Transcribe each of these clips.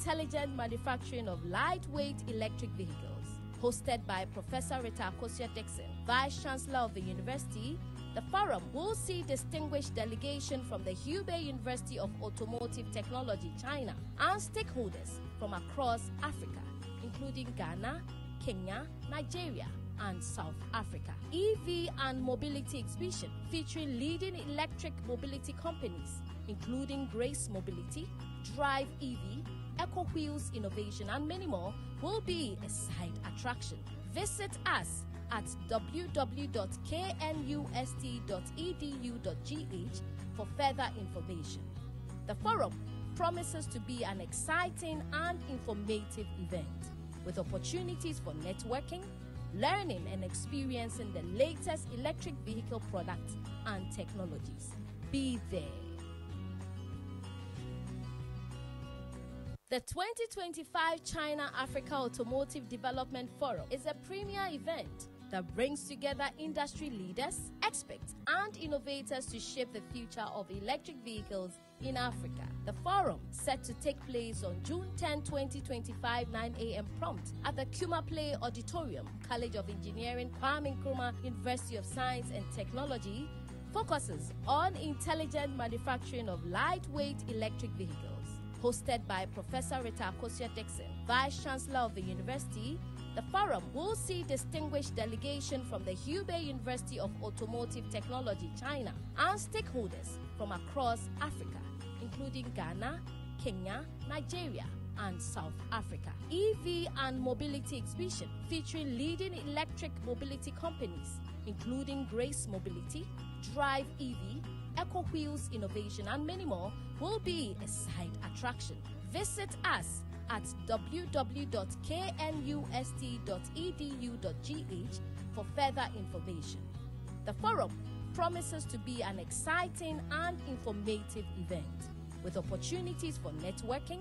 intelligent manufacturing of lightweight electric vehicles. Hosted by Professor Rita Dixon, Vice Chancellor of the University, the forum will see distinguished delegation from the Hubei University of Automotive Technology, China, and stakeholders from across Africa, including Ghana, Kenya, Nigeria, and South Africa. EV and mobility exhibition featuring leading electric mobility companies, including Grace Mobility, Drive EV, Eco Wheels Innovation, and many more, will be a side attraction. Visit us at www.knust.edu.gh for further information. The forum promises to be an exciting and informative event with opportunities for networking, learning and experiencing the latest electric vehicle products and technologies. Be there. The 2025 China-Africa Automotive Development Forum is a premier event that brings together industry leaders, experts, and innovators to shape the future of electric vehicles in Africa. The forum, set to take place on June 10, 2025, 9 a.m. prompt at the Kuma Play Auditorium, College of Engineering, Kwame Nkrumah University of Science and Technology, focuses on intelligent manufacturing of lightweight electric vehicles. Hosted by Professor Rita Dixon, Vice Chancellor of the University, the forum will see distinguished delegation from the Hubei University of Automotive Technology, China, and stakeholders from across Africa, including Ghana, Kenya, Nigeria, and South Africa. EV and mobility exhibition featuring leading electric mobility companies, including Grace Mobility, Drive EV, Eco Wheels Innovation, and many more, will be a side attraction. Visit us at www.knust.edu.gh for further information. The forum promises to be an exciting and informative event with opportunities for networking,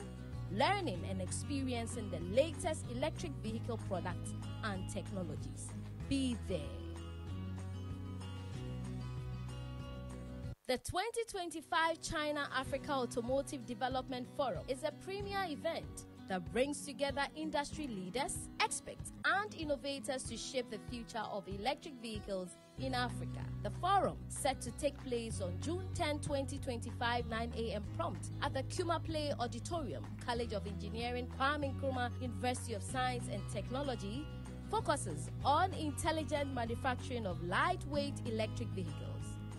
learning and experiencing the latest electric vehicle products and technologies. Be there. The 2025 China-Africa Automotive Development Forum is a premier event that brings together industry leaders, experts, and innovators to shape the future of electric vehicles in Africa. The forum, set to take place on June 10, 2025, 9 a.m. prompt at the Kuma Play Auditorium, College of Engineering, Kwame Nkrumah University of Science and Technology, focuses on intelligent manufacturing of lightweight electric vehicles.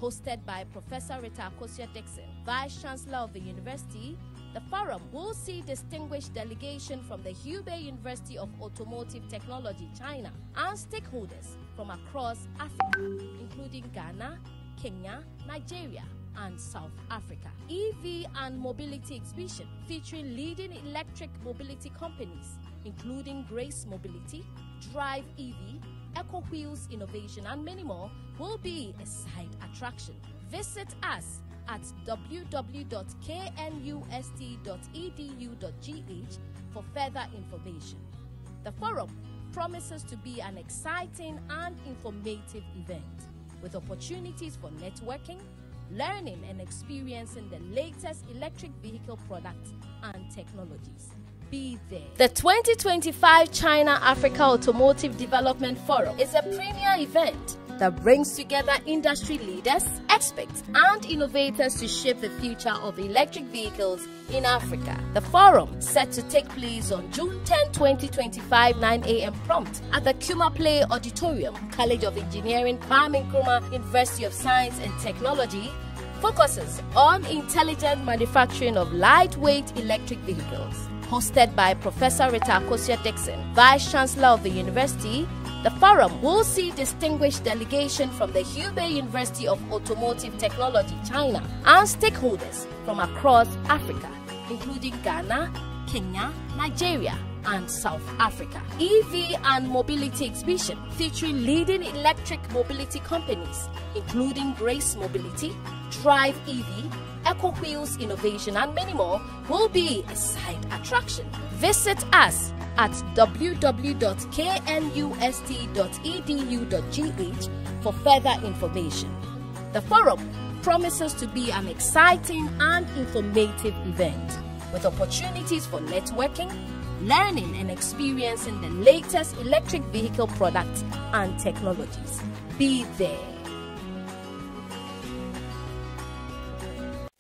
Hosted by Professor Rita Dixon, Vice Chancellor of the University, the forum will see distinguished delegation from the Hubei University of Automotive Technology, China, and stakeholders from across Africa, including Ghana, Kenya, Nigeria, and South Africa. EV and mobility exhibition featuring leading electric mobility companies, including Grace Mobility, Drive EV, Eco Wheels Innovation, and many more, will be a side attraction. Visit us at www.knust.edu.gh for further information. The forum promises to be an exciting and informative event with opportunities for networking, learning and experiencing the latest electric vehicle products and technologies. Be there. The 2025 China-Africa Automotive Development Forum is a premier event that brings together industry leaders, experts, and innovators to shape the future of electric vehicles in Africa. The forum, set to take place on June 10, 2025, 9 a.m. prompt at the Kuma Play Auditorium, College of Engineering, Kwame Nkrumah University of Science and Technology, focuses on intelligent manufacturing of lightweight electric vehicles. Hosted by Professor Rita Dixon, Vice Chancellor of the University, the forum will see distinguished delegation from the Hubei University of Automotive Technology, China, and stakeholders from across Africa, including Ghana, Kenya, Nigeria, and South Africa. EV and mobility exhibition featuring leading electric mobility companies, including Grace Mobility, Drive EV, Eco Wheels Innovation, and many more, will be a side attraction. Visit us at www.knust.edu.gh for further information. The forum promises to be an exciting and informative event with opportunities for networking, learning and experiencing the latest electric vehicle products and technologies. Be there.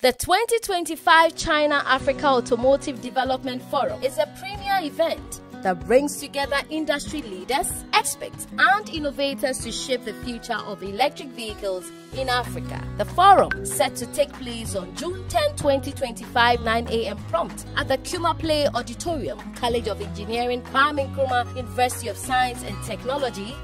The 2025 China-Africa Automotive Development Forum is a premier event that brings together industry leaders, experts, and innovators to shape the future of electric vehicles in Africa. The forum, set to take place on June 10, 2025, 9 a.m. prompt at the Kuma Play Auditorium, College of Engineering, Kwame Nkrumah University of Science and Technology,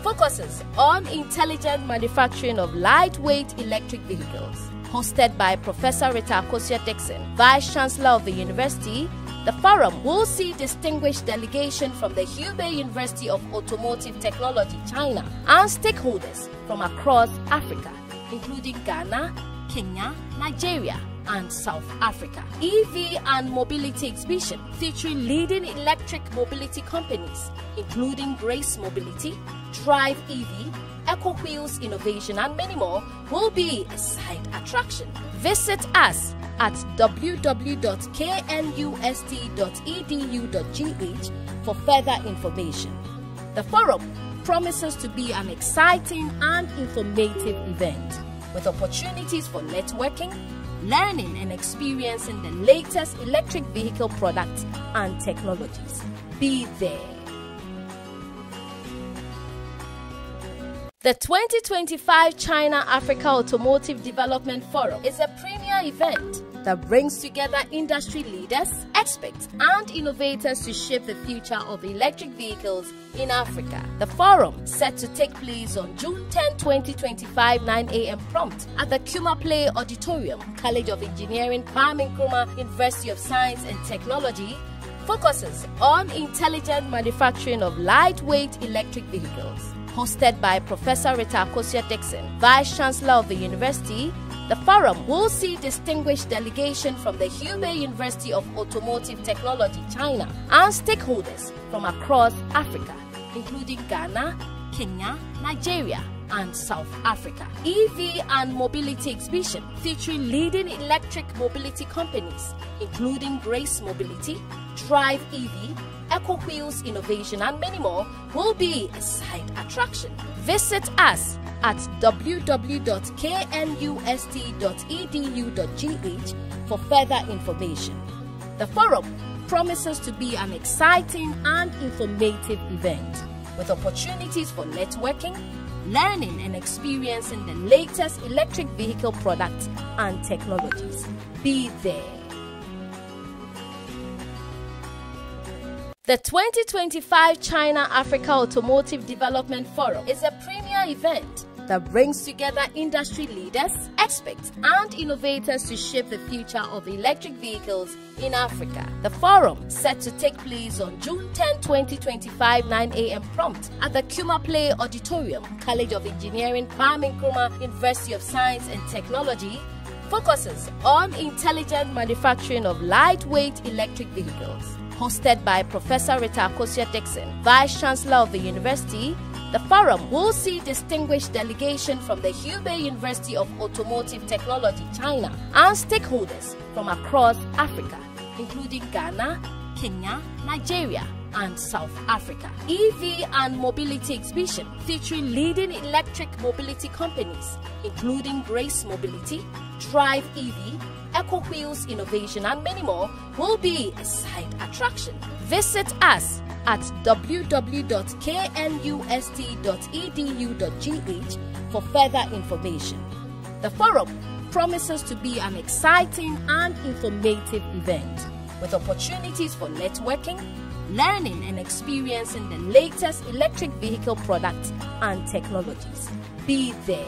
focuses on intelligent manufacturing of lightweight electric vehicles. Hosted by Professor Rita Akosia-Dixon, Vice Chancellor of the University, the forum will see distinguished delegation from the Hubei University of Automotive Technology, China, and stakeholders from across Africa, including Ghana, Kenya, Nigeria, and South Africa. EV and mobility exhibition featuring leading electric mobility companies, including Grace Mobility, Drive EV, Eco Wheels Innovation, and many more, will be a side attraction. Visit us at www.knust.edu.gh for further information. The forum promises to be an exciting and informative event with opportunities for networking, learning and experiencing the latest electric vehicle products and technologies. Be there. The 2025 China-Africa Automotive Development Forum is a premier event that brings together industry leaders, experts, and innovators to shape the future of electric vehicles in Africa. The forum, set to take place on June 10, 2025, 9 a.m. prompt at the Kuma Play Auditorium, College of Engineering, Kwame Nkrumah University of Science and Technology, focuses on intelligent manufacturing of lightweight electric vehicles. Hosted by Professor Rita Akosia-Dixon, Vice Chancellor of the University, the forum will see distinguished delegation from the Hubei University of Automotive Technology, China, and stakeholders from across Africa, including Ghana, Kenya, Nigeria, and South Africa. EV and mobility exhibition featuring leading electric mobility companies, including Grace Mobility, Drive EV, Eco Wheels Innovation, and many more, will be a side attraction. Visit us at www.knust.edu.gh for further information. The forum promises to be an exciting and informative event with opportunities for networking, learning and experiencing the latest electric vehicle products and technologies. Be there. The 2025 China-Africa Automotive Development Forum is a premier event that brings together industry leaders, experts, and innovators to shape the future of electric vehicles in Africa. The forum, set to take place on June 10, 2025, 9 a.m. prompt at the Kuma Play Auditorium, College of Engineering, Kwame Nkrumah University of Science and Technology, focuses on intelligent manufacturing of lightweight electric vehicles. Hosted by Professor Rita Akosia-Dixon, Vice Chancellor of the University, the forum will see distinguished delegation from the Hubei University of Automotive Technology, China, and stakeholders from across Africa, including Ghana, Kenya, Nigeria, and South Africa. EV and mobility exhibition featuring leading electric mobility companies, including Grace Mobility, Drive EV, Eco Wheels Innovation, and many more, will be a side attraction. Visit us at www.knust.edu.gh for further information. The forum promises to be an exciting and informative event with opportunities for networking, learning and experiencing the latest electric vehicle products and technologies. Be there.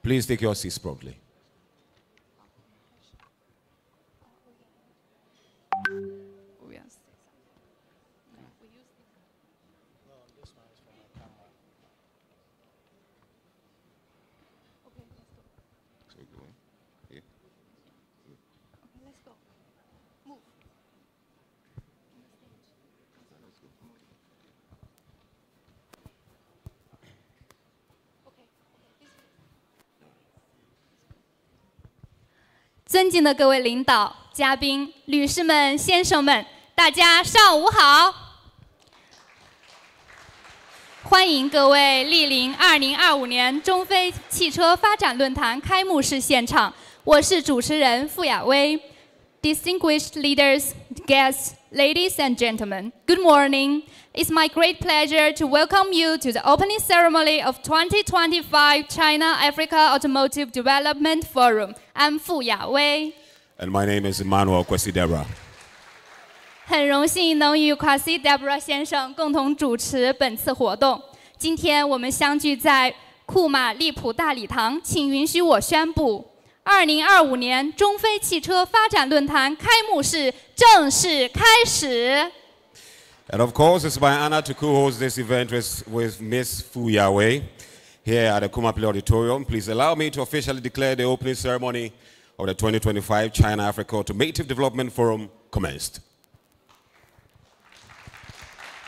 Please take your seats properly. 尊敬的各位领导、嘉宾、女士们、先生们，大家上午好！欢迎各位莅临2025年中非汽车发展论坛开幕式现场，我是主持人傅亚薇。Distinguished leaders, guests, ladies and gentlemen, good morning. It's my great pleasure to welcome you to the opening ceremony of 2025 China-Africa Automotive Development Forum. I'm Fu Yawei. And my name is Emmanuel Kwesi-Deborah. 很荣幸能与 Kwesi-Deborah 先生共同主持本次活动。今天我们相聚在库马利普大礼堂，请允许我宣布，2025年中非汽车发展论坛开幕式正式开始。And of course, it's my honor to co-host this event with Miss Fu Yawei here at the Kumapili Auditorium. Please allow me to officially declare the opening ceremony of the 2025 China-Africa Automotive Development Forum commenced.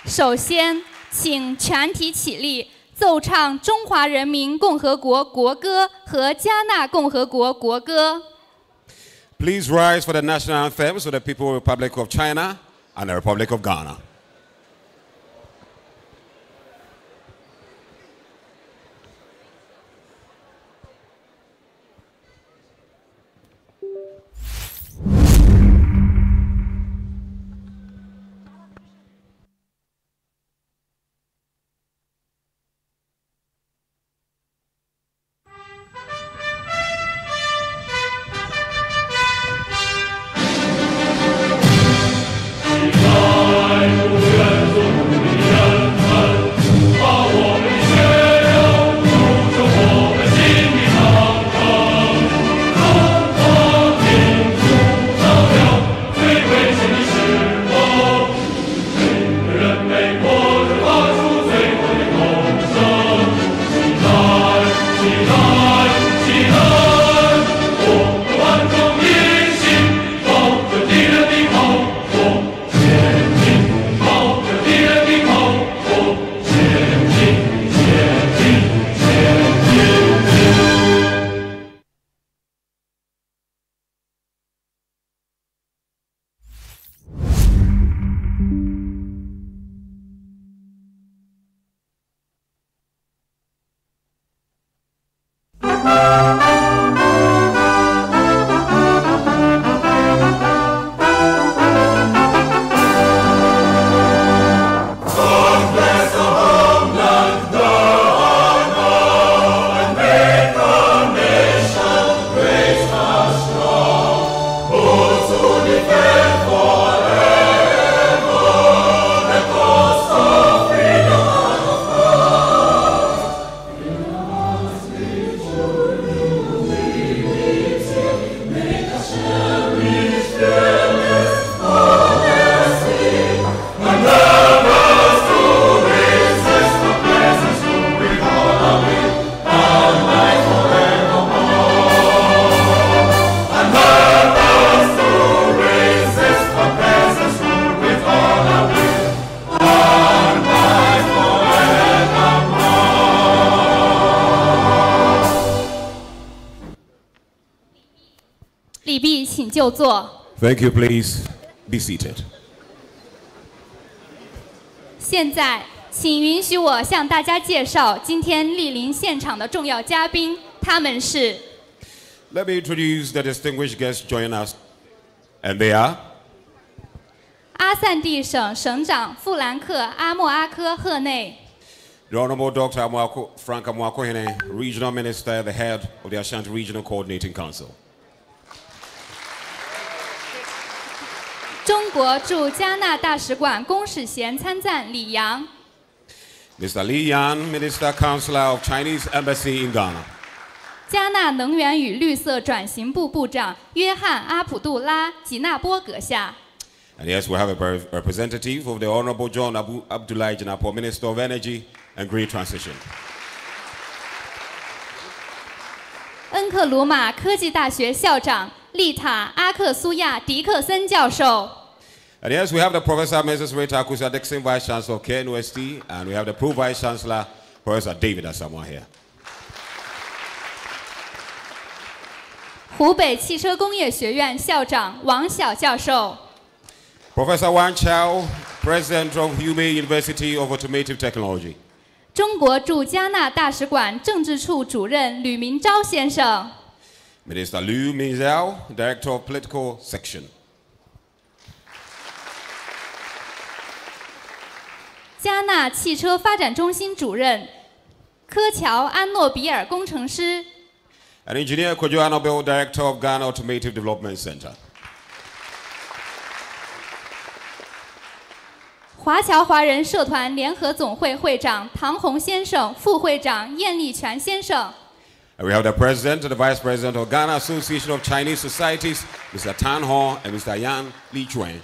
首先，请全体起立，奏唱中华人民共和国国歌和加纳共和国国歌。Please rise for the national anthems of the People's Republic of China and the Republic of Ghana. Thank you. Please be seated. 现在，请允许我向大家介绍今天莅临现场的重要嘉宾，他们是。Let me introduce the distinguished guests joining us, and they are. 阿散蒂省省长富兰克·阿莫阿科·赫内。The Honorable Dr. Frank Amoakohene, Regional Minister, the head of the Ashanti Regional Coordinating Council. 中国驻加纳大使馆公使衔参赞李阳。Mr. Li Yan, Minister Counselor of Chinese Embassy in Ghana. 加纳能源与绿色转型部部长约翰·阿普杜拉·吉纳波阁下。And yes, we have a representative of the Honorable John Abdullah Jinapo, Minister of Energy and Green Transition. 恩克鲁玛科技大学校长丽塔·阿克苏亚·迪克森教授。And yes, we have the Professor Mrs. Rita Akusa Dixon, Vice Chancellor of KNUST, and we have the Pro Vice Chancellor, Professor David Asamoah here. 湖北汽车工业学院校长王晓教授。Professor Wang Chao, President of Hubei University of Automotive Technology. 中国驻加纳大使馆政治处主任吕明钊先生。Minister Liu Mingzhao, Director of Political Section. 加纳汽车发展中心主任科乔安诺比尔工程师。And Engineer Kojo Anobel, Director of Ghana Automotive Development Center. 华侨华人社团联合总会会长唐宏先生，副会长晏立全先生。And we have the President and the Vice President of Ghana Association of Chinese Societies, Mr. Tan Hong and Mr. Yan Li Chuan.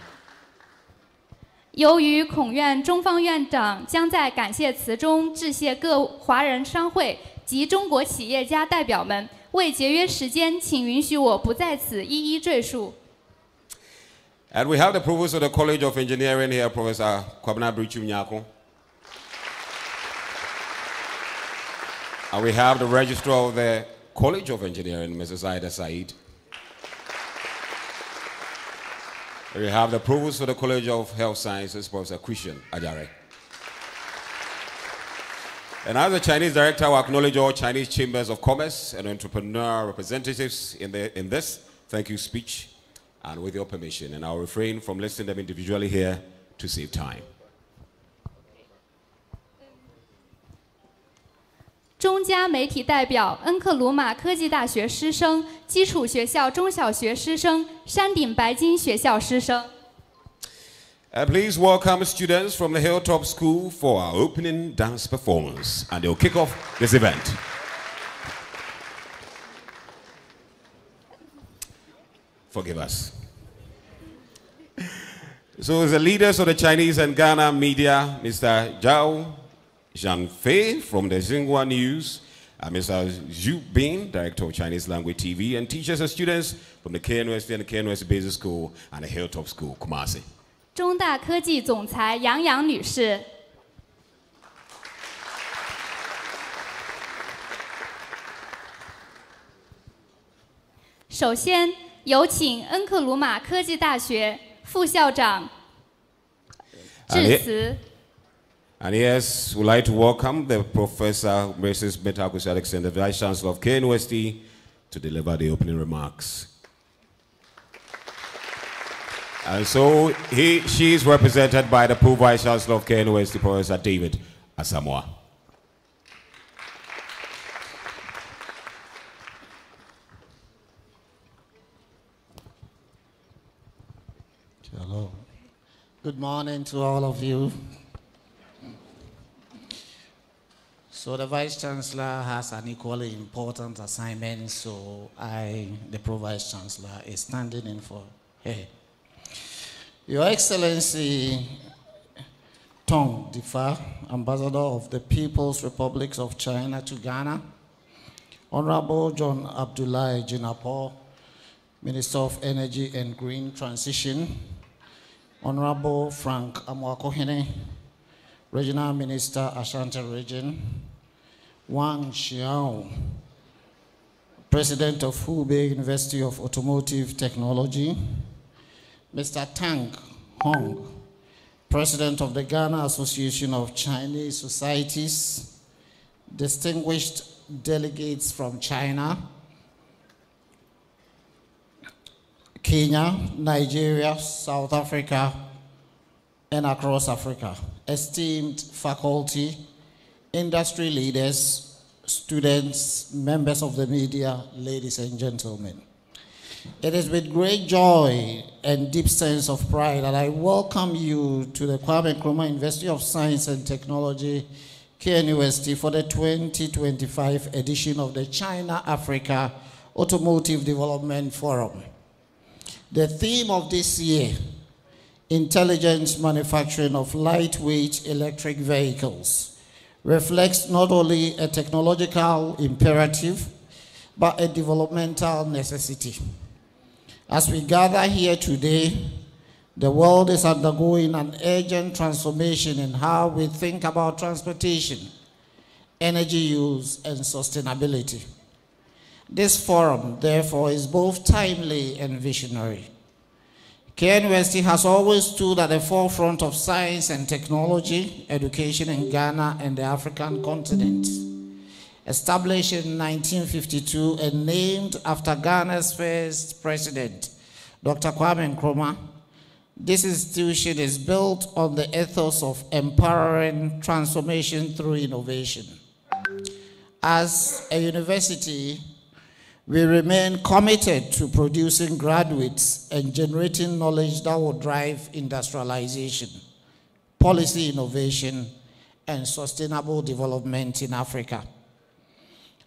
由于孔院中方院长将在感谢词中致谢各华人商会及中国企业家代表们，为节约时间，请允许我不在此一一赘述。And we have the Provost of the College of Engineering here, Professor Kwabena Brichum Nyako. And we have the Registrar of the College of Engineering, Mrs. Aida Said. We have the Provost of the College of Health Sciences, Professor Christian Ajare. And as the Chinese director, I acknowledge all Chinese chambers of commerce and entrepreneur representatives in this thank you speech, and with your permission, and I'll refrain from listing them individually here to save time. 中加媒体代表恩克鲁玛科技大学师生、基础学校中小学师生、山顶白金学校师生。Please welcome students from the Hilltop School for our opening dance performance, and they'll kick off this event. Forgive us. So the leaders of the Chinese and Ghana media, Mr. Zhao Zhanfei from the Xinhua News, Mr. Zhu Bin, Director of Chinese Language TV, and teachers and students from the KNUST and the KNUST Basic School and the Hilltop School, Kumasi. 中大科技总裁杨洋女士。首先，有请恩克鲁玛科技大学副校长致辞。And yes, we'd like to welcome the Professor Mrs. Metakus Alexander, the Vice Chancellor of KNUST, to deliver the opening remarks. And so she is represented by the Pro Vice Chancellor of KNUST, Professor David Asamoah. Hello. Good morning to all of you. So the Vice Chancellor has an equally important assignment, so the Pro Vice Chancellor, is standing in for her. Your Excellency Tong Difa, Ambassador of the People's Republic of China to Ghana, Honorable John Abdullahi Jinapor, Minister of Energy and Green Transition, Honorable Frank Amwakohene, Regional Minister, Ashanti Region, Wang Xiao, President of Hubei University of Automotive Technology, Mr. Tang Hong, President of the Ghana Association of Chinese Societies, distinguished delegates from China, Kenya, Nigeria, South Africa, and across Africa, esteemed faculty, industry leaders, students, members of the media, ladies and gentlemen. It is with great joy and deep sense of pride that I welcome you to the Kwame Nkrumah University of Science and Technology, KNUST, for the 2025 edition of the China-Africa Automotive Development Forum. The theme of this year, intelligent manufacturing of lightweight electric vehicles, reflects not only a technological imperative, but a developmental necessity. As we gather here today, the world is undergoing an urgent transformation in how we think about transportation, energy use, and sustainability. This forum, therefore, is both timely and visionary. KNUST has always stood at the forefront of science and technology education in Ghana and the African continent. Established in 1952 and named after Ghana's first president, Dr. Kwame Nkrumah, this institution is built on the ethos of empowering transformation through innovation. As a university, we remain committed to producing graduates and generating knowledge that will drive industrialization, policy innovation, and sustainable development in Africa.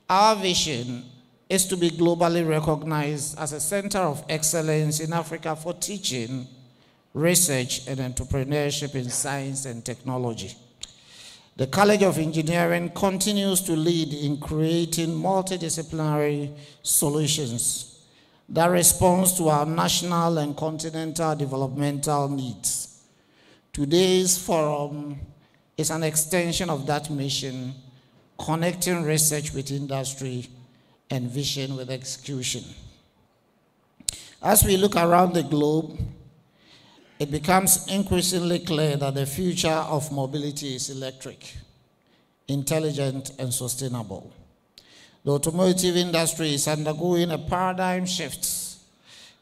Our vision is to be globally recognized as a center of excellence in Africa for teaching, research, and entrepreneurship in science and technology. The College of Engineering continues to lead in creating multidisciplinary solutions that respond to our national and continental developmental needs. Today's forum is an extension of that mission, connecting research with industry and vision with execution. As we look around the globe, it becomes increasingly clear that the future of mobility is electric, intelligent, and sustainable. The automotive industry is undergoing a paradigm shift,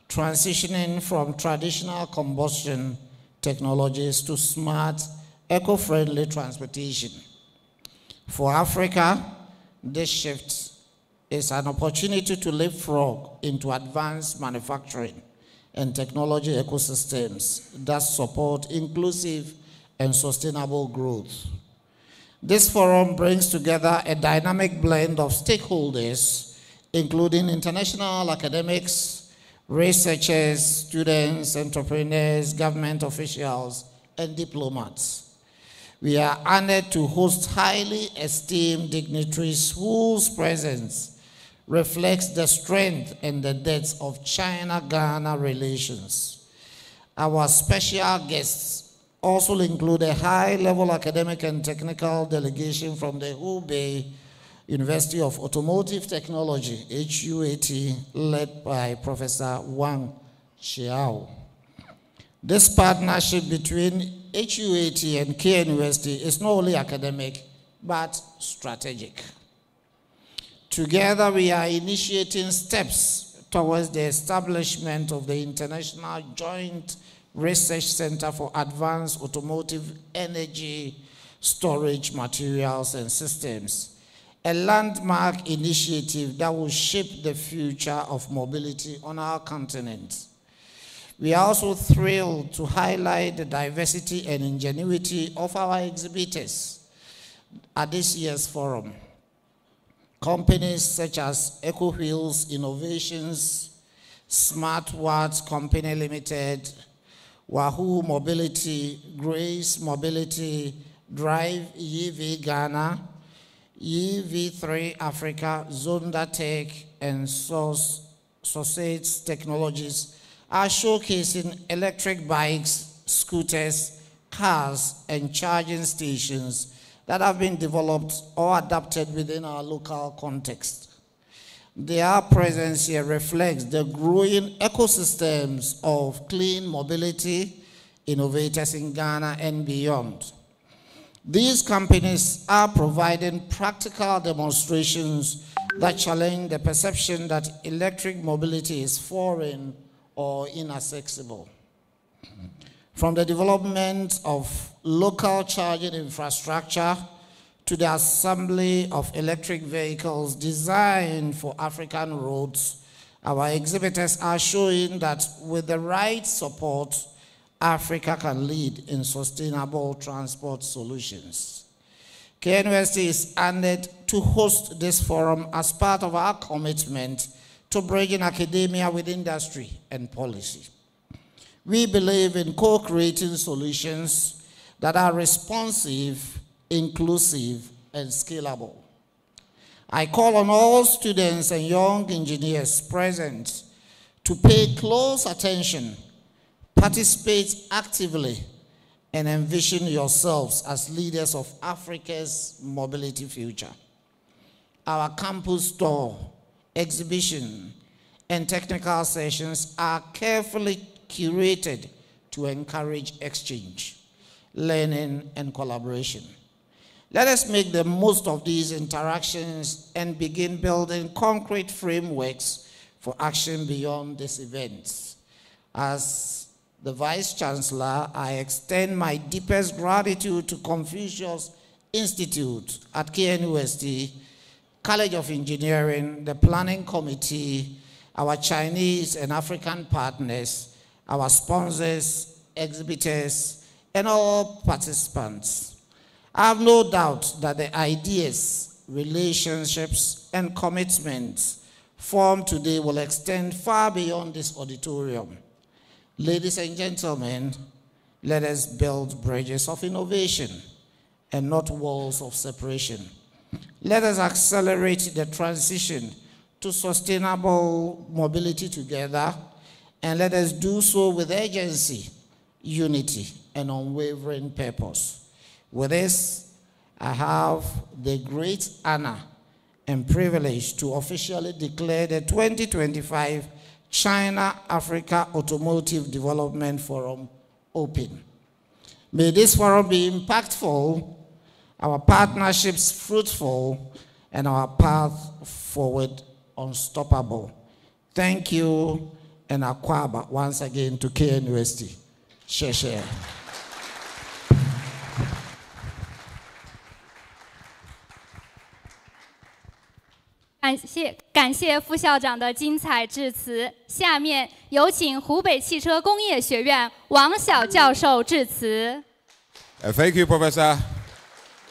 transitioning from traditional combustion technologies to smart, eco-friendly transportation. For Africa, this shift is an opportunity to leapfrog into advanced manufacturing and technology ecosystems that support inclusive and sustainable growth. This forum brings together a dynamic blend of stakeholders, including international academics, researchers, students, entrepreneurs, government officials, and diplomats. We are honored to host highly esteemed dignitaries whose presence reflects the strength and the depth of China-Ghana relations. Our special guests also include a high-level academic and technical delegation from the Hubei University of Automotive Technology, HUAT, led by Professor Wang Xiao. This partnership between HUAT and KNUST is not only academic, but strategic. Together, we are initiating steps towards the establishment of the International Joint Research Center for Advanced Automotive Energy Storage Materials and Systems, a landmark initiative that will shape the future of mobility on our continent. We are also thrilled to highlight the diversity and ingenuity of our exhibitors at this year's forum. Companies such as EcoWheels Innovations, Smart Watts Company Limited, Wahoo Mobility, Grace Mobility, Drive EV Ghana, EV3 Africa, Zonda Tech, and Sausage Technologies are showcasing electric bikes, scooters, cars, and charging stations that have been developed or adapted within our local context. Their presence here reflects the growing ecosystems of clean mobility innovators in Ghana and beyond. These companies are providing practical demonstrations that challenge the perception that electric mobility is foreign or inaccessible. From the development of local charging infrastructure to the assembly of electric vehicles designed for African roads, our exhibitors are showing that with the right support, Africa can lead in sustainable transport solutions. KNUST is honored to host this forum as part of our commitment to bridging academia with industry and policy. We believe in co-creating solutions that are responsive, inclusive, and scalable. I call on all students and young engineers present to pay close attention, participate actively, and envision yourselves as leaders of Africa's mobility future. Our campus door exhibition, and technical sessions are carefully curated to encourage exchange, learning, and collaboration. Let us make the most of these interactions and begin building concrete frameworks for action beyond these events. As the Vice Chancellor, I extend my deepest gratitude to Confucius Institute at KNUST, College of Engineering, the Planning Committee, our Chinese and African partners, our sponsors, exhibitors, and all participants. I have no doubt that the ideas, relationships, and commitments formed today will extend far beyond this auditorium. Ladies and gentlemen, let us build bridges of innovation and not walls of separation. Let us accelerate the transition to sustainable mobility together, and let us do so with urgency, unity, and unwavering purpose. With this, I have the great honor and privilege to officially declare the 2025 China-Africa Automotive Development Forum open. May this forum be impactful, our partnerships fruitful, and our path forward unstoppable. Thank you, and Akwaba once again to KNUST. Share. 感谢副校长的精彩致辞。下面有请湖北汽车工业学院王晓教授致辞。Thank you, Professor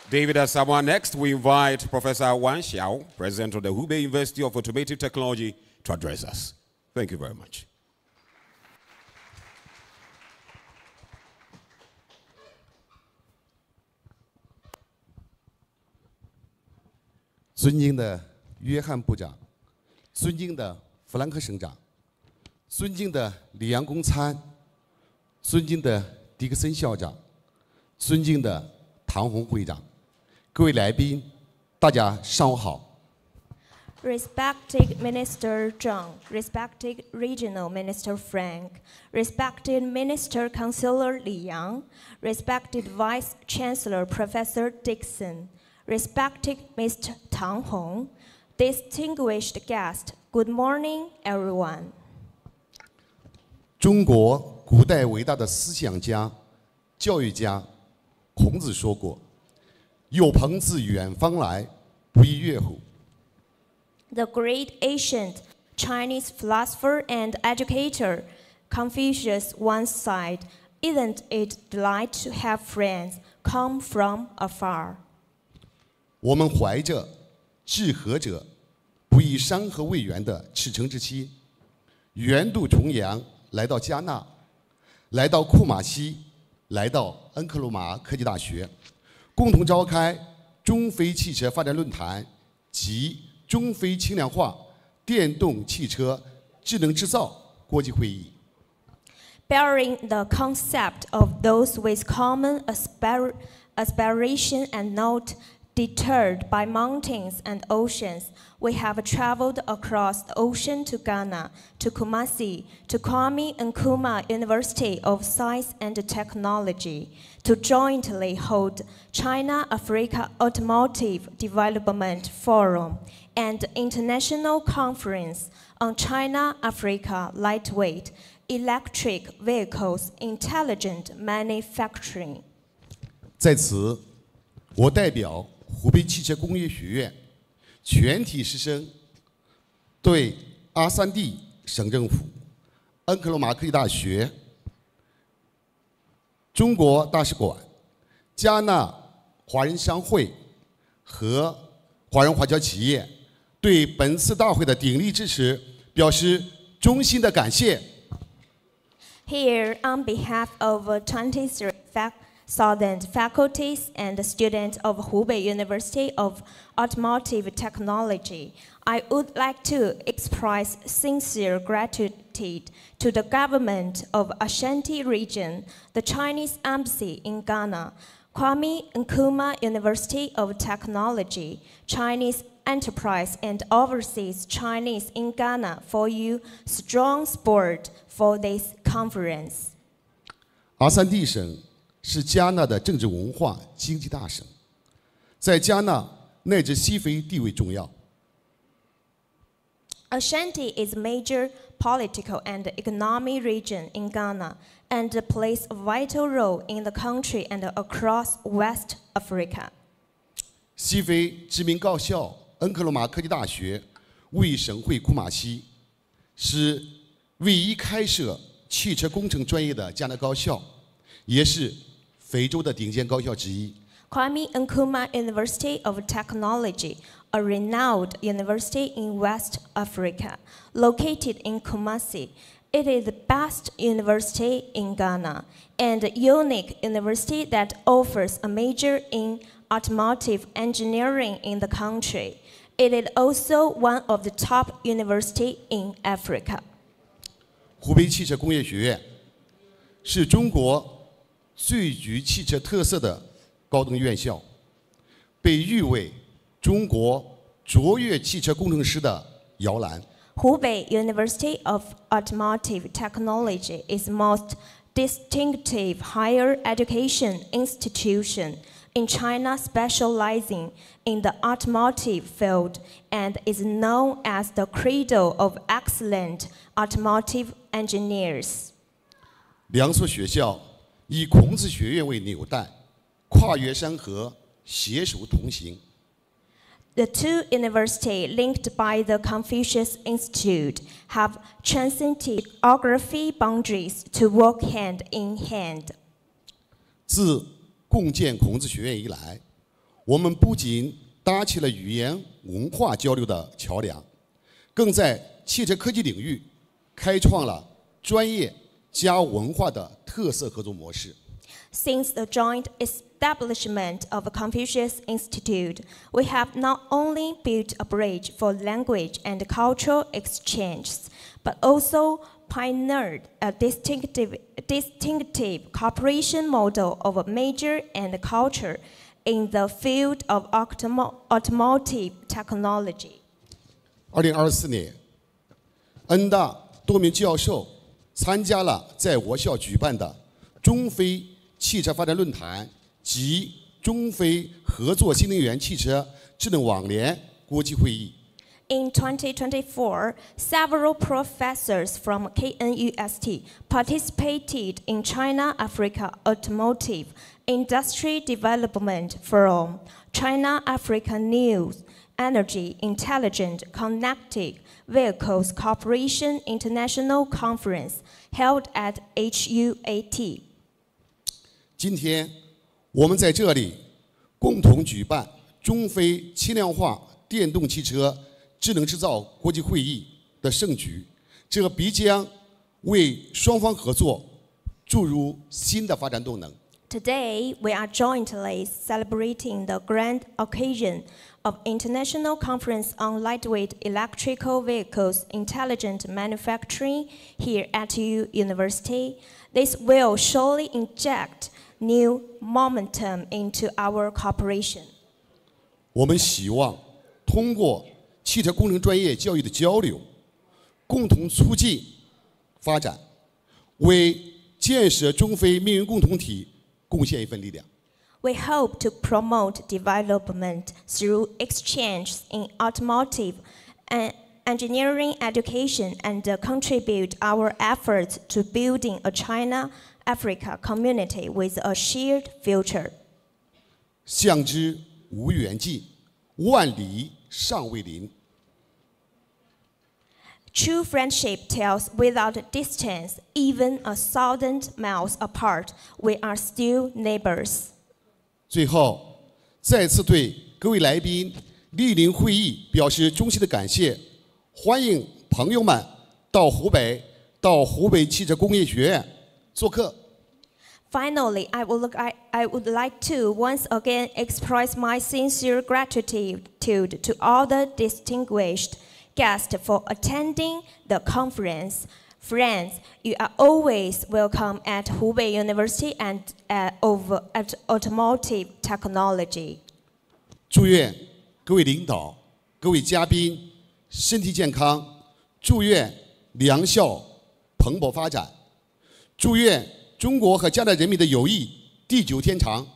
David Asamoah. Next, we invite Professor Wang Xiao, President of the Hubei University of Automotive Technology, to address us. Thank you very much. 尊敬的约翰部长，尊敬的弗兰克省长，尊敬的里昂公参，尊敬的迪克森校长，尊敬的唐红会长，各位来宾，大家上午好。 Respected Minister Zhang, respected Regional Minister Frank, respected Minister Councillor Li Yang, respected Vice Chancellor Professor Dixon, respected Mr. Tang Hong, distinguished guests, good morning, everyone. 中国古代伟大的思想家、教育家孔子说过：“有朋自远方来，不亦乐乎。” The great ancient Chinese philosopher and educator Confucius once said, "Isn't it delight to have friends come from afar?" 我们怀着治和者不以山河为源的赤诚之心，远渡重洋来到加纳，来到库马西，来到恩克罗马科技大学，共同召开中非汽车发展论坛及中非轻量化电动汽车智能制造国际会议。 Bearing the concept of those with common aspiration and not deterred by mountains and oceans, we have traveled across the ocean to Ghana, to Kumasi, to Kwame Nkrumah University of Science and Technology, to jointly hold China-Africa Automotive Development Forum and International Conference on China-Africa Lightweight Electric Vehicles Intelligent Manufacturing. 在此，我代表湖北汽车工业学院全体师生，对阿三弟省政府、恩克罗马科技大学、中国大使馆、加纳华人商会和华人华侨企业对本次大会的鼎力支持表示衷心的感谢。 Here, on behalf of 23 faculties and students of Hubei University of Automotive Technology, I would like to express sincere gratitude to the government of Ashanti Region, the Chinese Embassy in Ghana, Kwame Nkrumah University of Technology, Chinese enterprise and overseas Chinese in Ghana for you strong support for this conference. R3D 省是加纳的政治文化经济大省，在加纳乃至西非地位重要。Ashanti is a major political and economic region in Ghana and plays a vital role in the country and across West Africa. 西非知名高校恩克罗马科技大学位于省会库马西，是唯一开设汽车工程专业的加纳高校，也是非洲的顶尖高校之一。Kwame Nkrumah University of Technology, a renowned university in West Africa, located in Kumasi. It is the best university in Ghana and a unique university that offers a major in automotive engineering in the country. It is also one of the top universities in Africa. 湖北汽车工业学院是中国最具汽车特色的高等院校，被誉为中国卓越汽车工程师的摇篮。Hubei University of Automotive Technology is most distinctive higher education institution in China specializing in the automotive field and is known as the cradle of excellent automotive engineers. 两所学校以孔子学院为纽带，跨越山河，携手同行。The two universities linked by the Confucius Institute have transcended geography boundaries to work hand in hand. 自共建孔子学院以来，我们不仅搭起了语言文化交流的桥梁，更在汽车科技领域开创了专业加文化的特色合作模式。Since the joint establishment of Confucius Institute, we have not only built a bridge for language and cultural exchanges, but also pioneered a distinctive cooperation model of major and culture in the field of automotive technology. 2024年，恩大多名教授参加了在我校举办的中非汽车发展论坛及中非合作新能源汽车智能网联国际会议。In 2024, several professors from KNUST participated in China-Africa Automotive Industry Development Forum, China-Africa News, Energy, Intelligent, Connected Vehicles Cooperation International Conference held at HUAT. 今天，我们在这里共同举办中非轻量化电动汽车智能制造国际会议的盛举，这必将为双方合作注入新的发展动能。Today, we are jointly celebrating the grand occasion of International Conference on Lightweight Electrical Vehicles Intelligent Manufacturing here at U University. This will surely inject new momentum into our cooperation. 我们希望通过汽车工程专业教育的交流，共同促进发展，为建设中非命运共同体贡献一份力量。We hope to promote development through exchanges in automotive and engineering education and contribute our efforts to building a China-Africa community with a shared future. 向之无远近，万里尚未临。True friendship tells without distance, even 1,000 miles apart, we are still neighbors. 最后，再次对各位来宾莅临会议表示衷心的感谢，欢迎朋友们到湖北汽车工业学院做客。Finally, I would like to once again express my sincere gratitude to all the distinguished guests for attending the conference. Friends, you are always welcome at Hubei University and at Automotive Technology. 祝愿各位领导、各位嘉宾身体健康，祝愿良校蓬勃发展，祝愿中国和加拿大人民的友谊地久天长。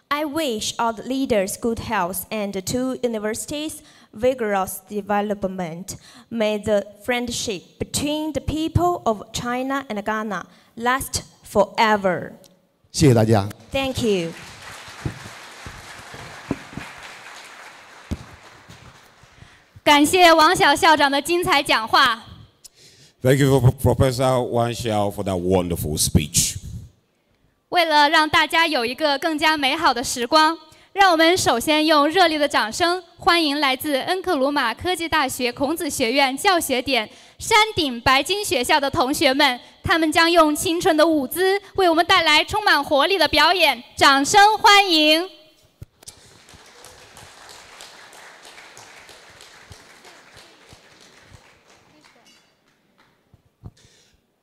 I wish all the leaders good health and the two universities vigorous development. May the friendship between the people of China and Ghana last forever. 谢谢大家。 Thank you. 感谢王晓校长的精彩讲话。 Thank you, Professor Wang Xiao, for that wonderful speech. 为了让大家有一个更加美好的时光，让我们首先用热烈的掌声欢迎来自恩克鲁玛科技大学孔子学院教学点山顶白金学校的同学们，他们将用青春的舞姿为我们带来充满活力的表演，掌声欢迎！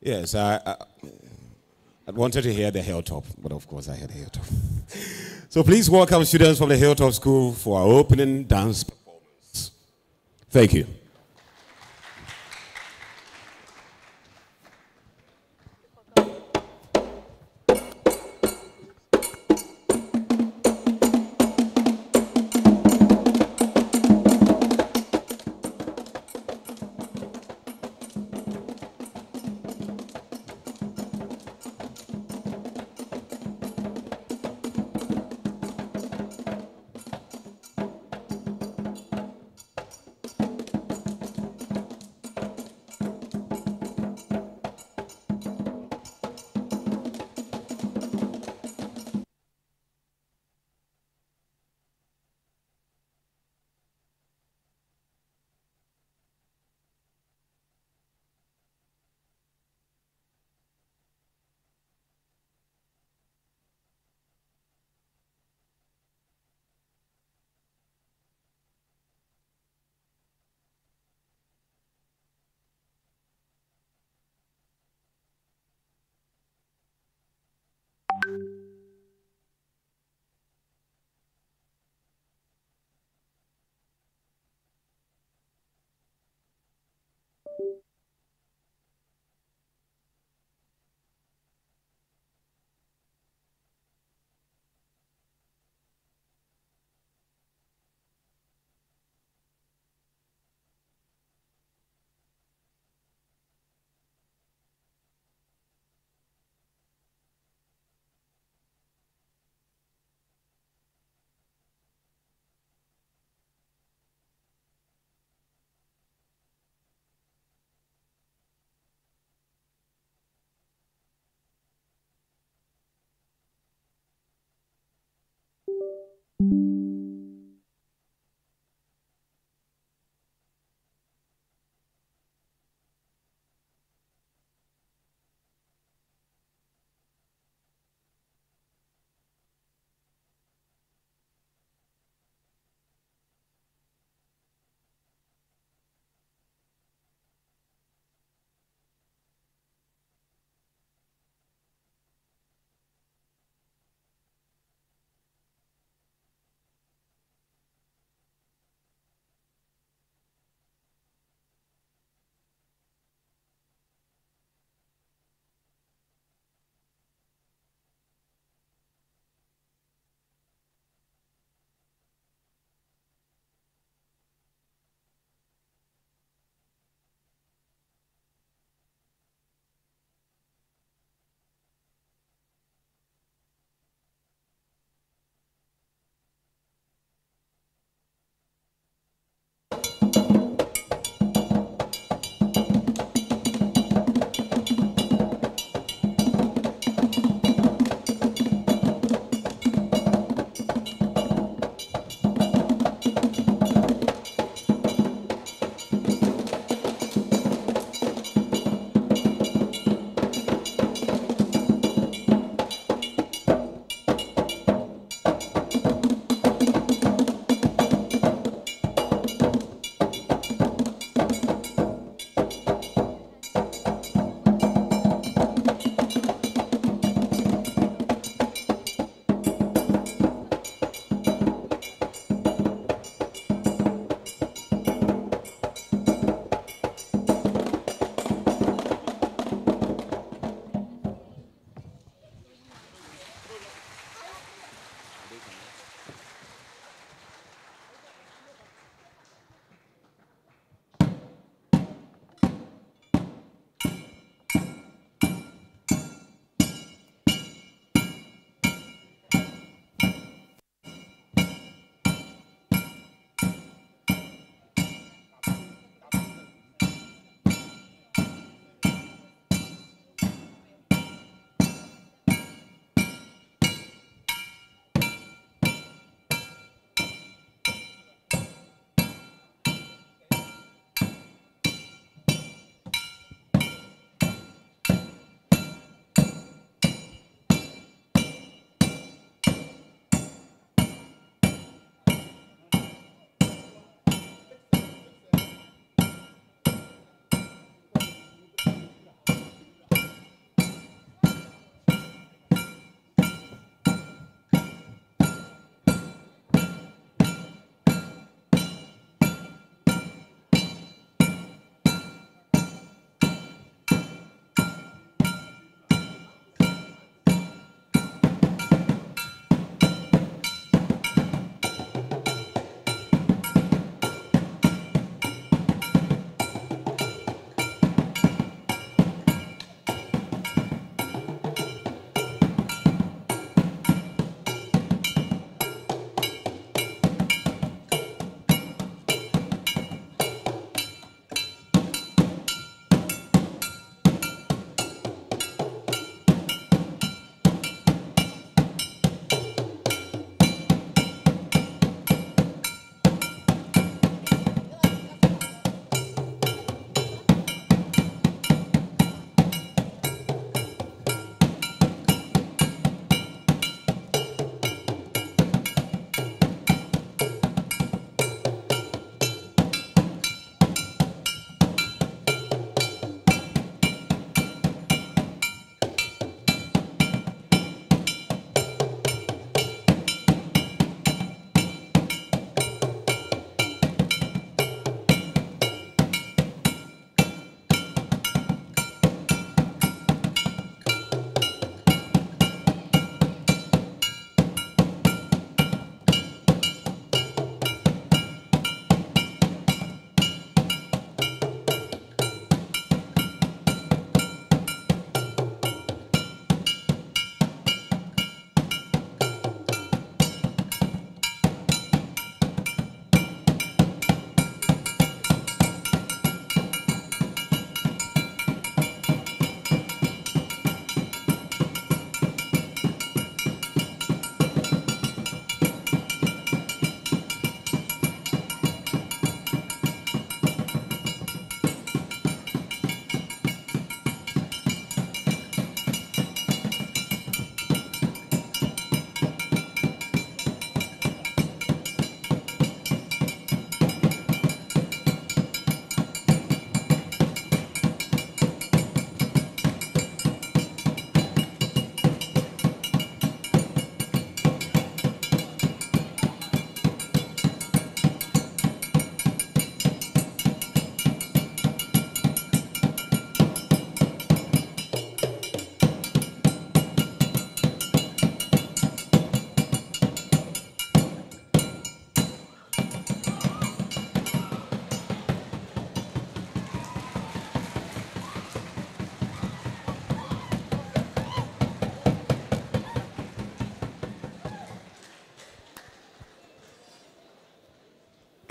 Yes, I wanted to hear the Hilltop, but of course I heard the Hilltop. So please welcome students from the Hilltop School for our opening dance performance. Thank you.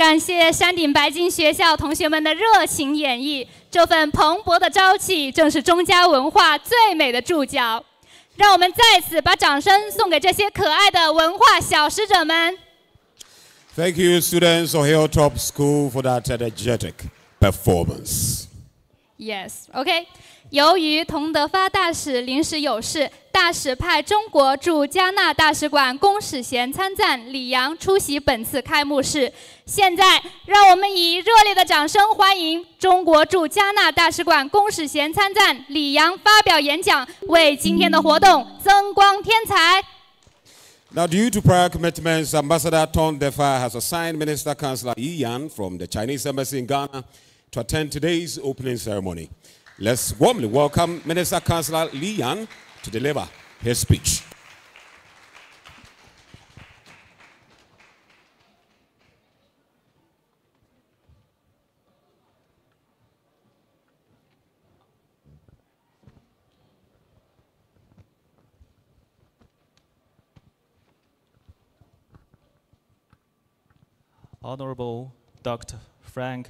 感谢山顶白金学校同学们的热情演绎，这份蓬勃的朝气正是中加文化最美的注脚。让我们再次把掌声送给这些可爱的文化小使者们。Thank you, students of Hilltop School, for that energetic performance. Yes, OK. 由于同德发大使临时有事，大使派中国驻加纳大使馆公使衔参赞李阳出席本次开幕式。现在，让我们以热烈的掌声欢迎中国驻加纳大使馆公使衔参赞李阳发表演讲，为今天的活动增光添彩。Now, due to prior commitments, Ambassador Tong Defa has assigned Minister Councillor Yi Yan from the Chinese Embassy in Ghana to attend today's opening ceremony. Let's warmly welcome Minister Councillor Li Yan to deliver his speech. Honorable Dr. Frank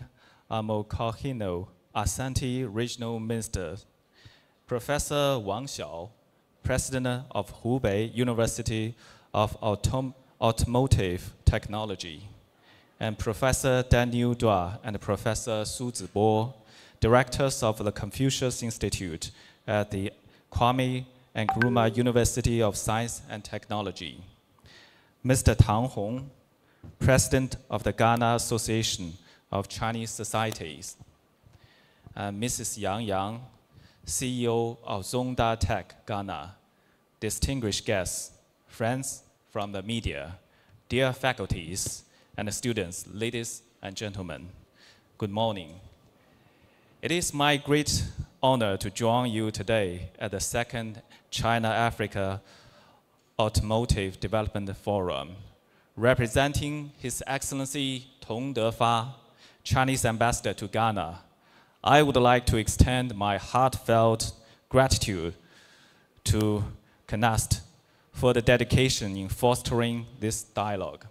Amokahino, Asante Regional Minister, Professor Wang Xiao, President of Hubei University of Automotive Technology, and Professor Daniel Dua and Professor Su Zibo, directors of the Confucius Institute at the Kwame Nkrumah University of Science and Technology, Mr. Tang Hong, President of the Ghana Association of Chinese Societies, and Mrs. Yang Yang, CEO of Zonda Tech Ghana, distinguished guests, friends from the media, dear faculties and students, ladies and gentlemen, good morning. It is my great honor to join you today at the second China-Africa Automotive Development Forum. Representing His Excellency Tong Defa, Chinese Ambassador to Ghana, I would like to extend my heartfelt gratitude to CNAST for the dedication in fostering this dialogue,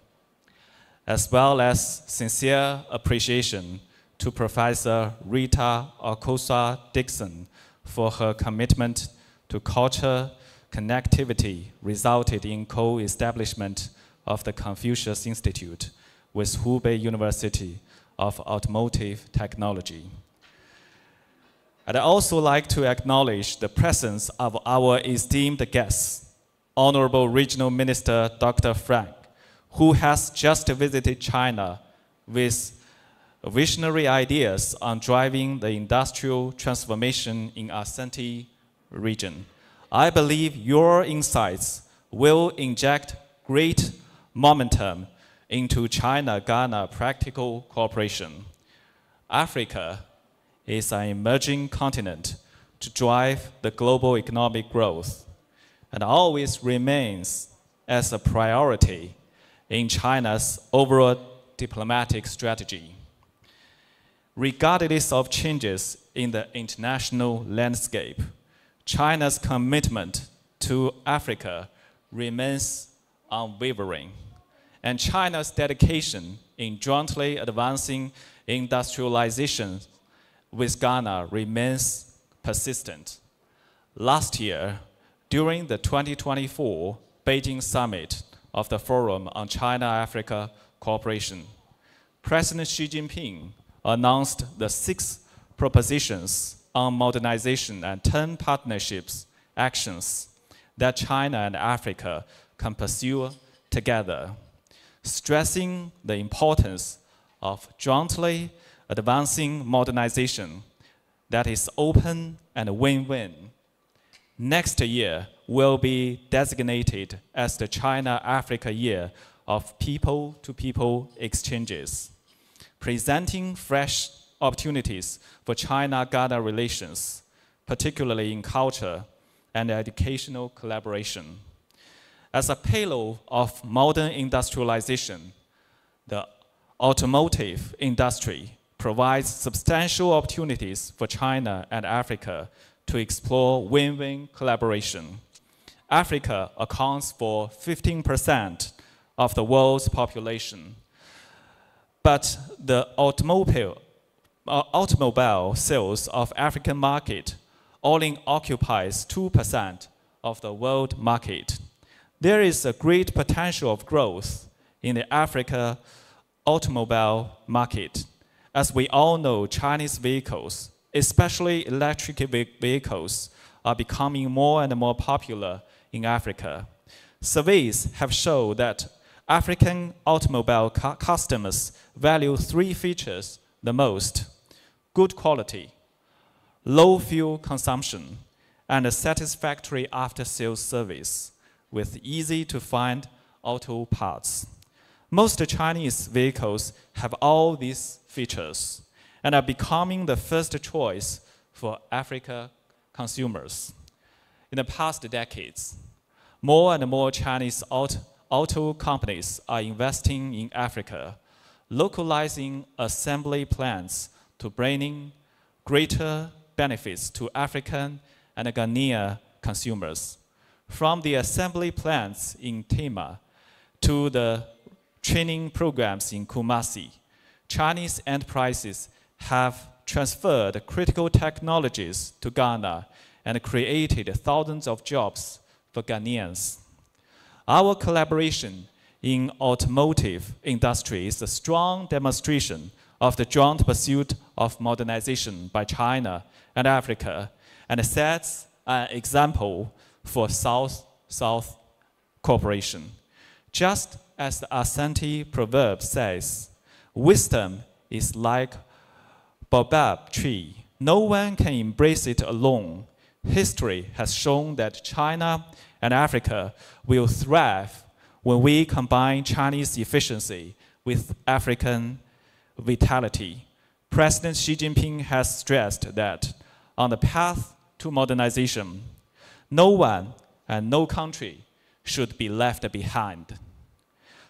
as well as sincere appreciation to Professor Rita Okosa Dixon for her commitment to culture connectivity resulted in co-establishment of the Confucius Institute with Hubei University of Automotive Technology. I'd also like to acknowledge the presence of our esteemed guests, Honorable Regional Minister Dr. Frank, who has just visited China with visionary ideas on driving the industrial transformation in Asante region. I believe your insights will inject great momentum into China-Ghana practical cooperation. Africa is an emerging continent to drive the global economic growth and always remains as a priority in China's overall diplomatic strategy. Regardless of changes in the international landscape, China's commitment to Africa remains unwavering, and China's dedication in jointly advancing industrialization with Ghana remains persistent. Last year, during the 2024 Beijing Summit of the Forum on China-Africa Cooperation, President Xi Jinping announced the 6 propositions on modernization and 10 partnerships actions that China and Africa can pursue together, stressing the importance of jointly advancing modernization that is open and win-win. Next year will be designated as the China-Africa Year of people-to-people exchanges, presenting fresh opportunities for China-Ghana relations, particularly in culture and educational collaboration. As a payload of modern industrialization, the automotive industry provides substantial opportunities for China and Africa to explore win-win collaboration. Africa accounts for 15% of the world's population, but the automobile sales of African market only occupies 2% of the world market. There is a great potential of growth in the Africa automobile market. As we all know, Chinese vehicles, especially electric vehicles, are becoming more and more popular in Africa. Surveys have shown that African automobile customers value 3 features the most: good quality, low fuel consumption, and a satisfactory after-sales service with easy-to-find auto parts. Most Chinese vehicles have all these features and are becoming the first choice for Africa consumers. In the past decades, more and more Chinese auto companies are investing in Africa, localizing assembly plants to bring greater benefits to African and Ghanaian consumers. From the assembly plants in Tema to the training programs in Kumasi, Chinese enterprises have transferred critical technologies to Ghana and created thousands of jobs for Ghanaians. Our collaboration in automotive industry is a strong demonstration of the joint pursuit of modernization by China and Africa, and sets an example for South-South cooperation. Just as the Asante proverb says, wisdom is like baobab tree. No one can embrace it alone. History has shown that China and Africa will thrive when we combine Chinese efficiency with African vitality. President Xi Jinping has stressed that on the path to modernization, no one and no country should be left behind.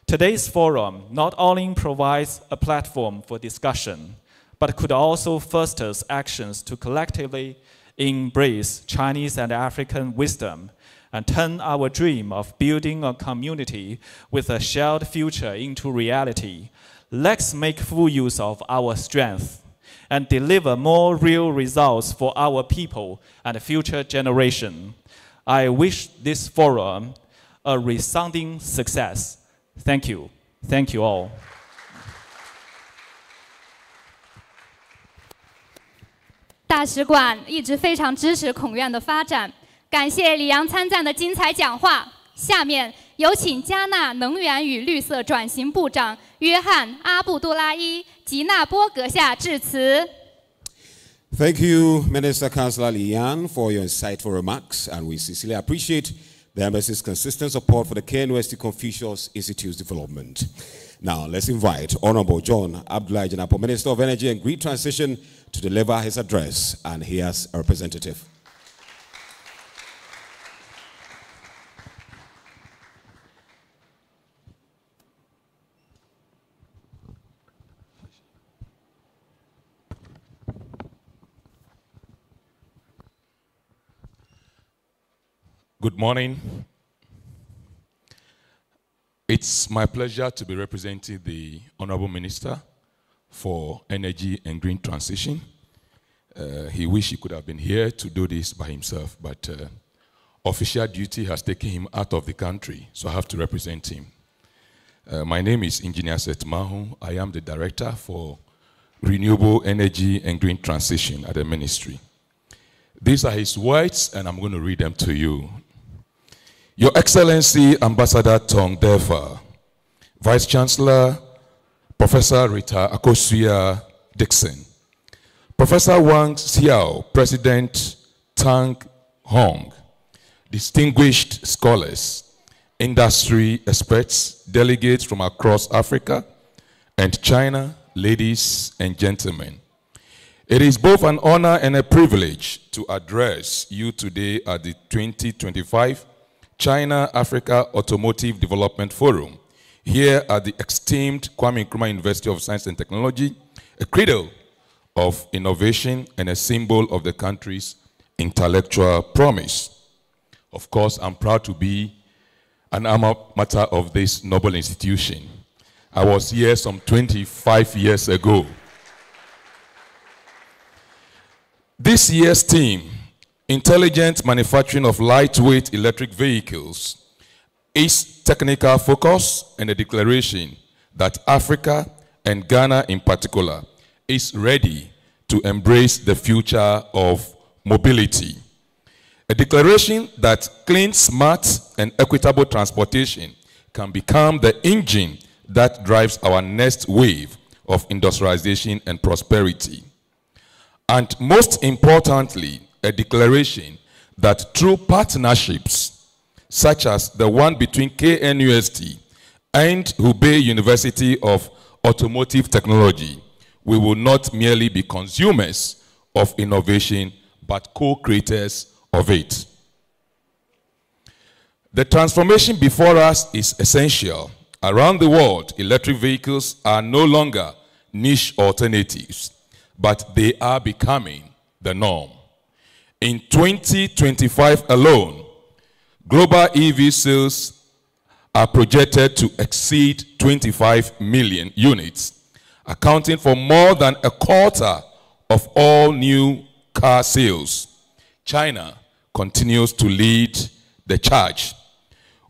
Today's forum not only provides a platform for discussion, but could also foster actions to collectively embrace Chinese and African wisdom and turn our dream of building a community with a shared future into reality. Let's make full use of our strength and deliver more real results for our people and future generation. I wish this forum a resounding success. Thank you. Thank you all. 大使馆一直非常支持孔院的发展，感谢李阳参赞的精彩讲话。下面有请加纳能源与绿色转型部长约翰·阿布杜拉伊·吉纳波阁下致辞。Thank you, Minister Councillor Lian, for your insightful remarks, and we sincerely appreciate the Embassy's consistent support for the KNUST Confucius Institute's development. Now, let's invite Honorable John Abdullahi Janapo, Minister of Energy and Green Transition, to deliver his address, and he has a representative. Good morning. It's my pleasure to be representing the Honorable Minister for Energy and Green Transition. He wished he could have been here to do this by himself, but official duty has taken him out of the country, so I have to represent him. My name is Engineer Seth Mahu. I am the Director for Renewable Energy and Green Transition at the Ministry. These are his words, and I'm going to read them to you. Your Excellency Ambassador Tong Defa, Vice Chancellor Professor Rita Akosua Dixon, Professor Wang Xiao, President Tang Hong, distinguished scholars, industry experts, delegates from across Africa and China, ladies and gentlemen. It is both an honor and a privilege to address you today at the 2025 China-Africa Automotive Development Forum, here at the esteemed Kwame Nkrumah University of Science and Technology, a cradle of innovation and a symbol of the country's intellectual promise. Of course, I'm proud to be an alma mater of this noble institution. I was here some 25 years ago. This year's theme, Intelligent Manufacturing of Lightweight Electric Vehicles, is technical focus and a declaration that Africa, and Ghana in particular, is ready to embrace the future of mobility. A declaration that clean, smart, and equitable transportation can become the engine that drives our next wave of industrialization and prosperity. And most importantly, a declaration that through partnerships, such as the one between KNUST and Hubei University of Automotive Technology, we will not merely be consumers of innovation, but co-creators of it. The transformation before us is essential. Around the world, electric vehicles are no longer niche alternatives, but they are becoming the norm. In 2025 alone, global EV sales are projected to exceed 25 million units, accounting for more than a quarter of all new car sales. China continues to lead the charge,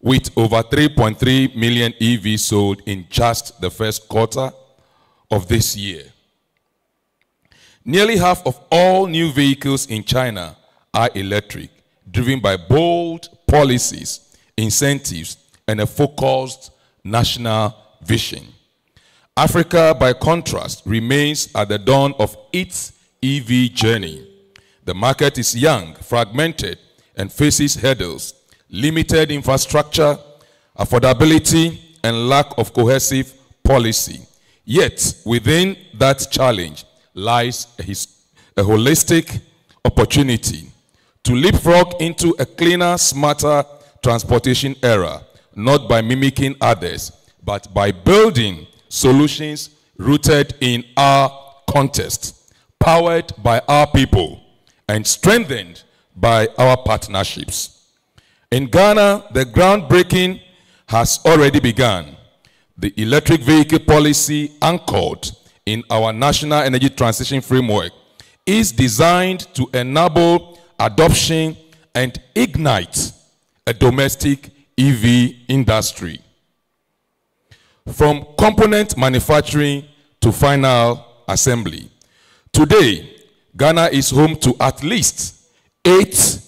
with over 3.3 million EVs sold in just the first quarter of this year. Nearly half of all new vehicles in China are electric, driven by bold policies, incentives, and a focused national vision. Africa, by contrast, remains at the dawn of its EV journey. The market is young, fragmented, and faces hurdles, limited infrastructure, affordability, and lack of cohesive policy. Yet, within that challenge lies a holistic opportunity to leapfrog into a cleaner, smarter transportation era, not by mimicking others, but by building solutions rooted in our context, powered by our people, and strengthened by our partnerships. In Ghana, the groundbreaking has already begun. The electric vehicle policy anchored in our National Energy Transition Framework is designed to enable adoption and ignite a domestic EV industry. From component manufacturing to final assembly. Today, Ghana is home to at least 8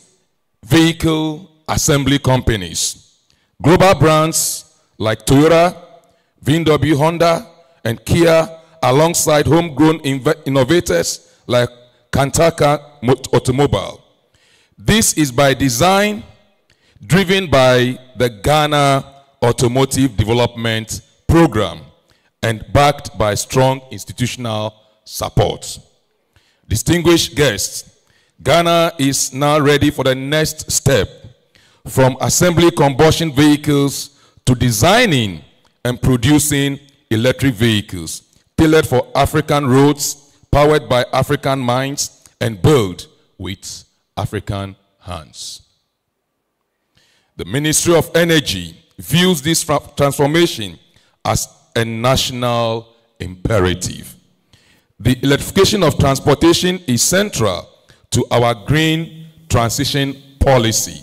vehicle assembly companies. Global brands like Toyota, VW, Honda, and Kia, alongside homegrown innovators like Kantaka Automobile. This is by design, driven by the Ghana Automotive Development Program, and backed by strong institutional support. Distinguished guests, Ghana is now ready for the next step, from assembly combustion vehicles to designing and producing electric vehicles, tailored for African roads, powered by African minds, and built with African hands. The Ministry of Energy views this transformation as a national imperative. The electrification of transportation is central to our green transition policy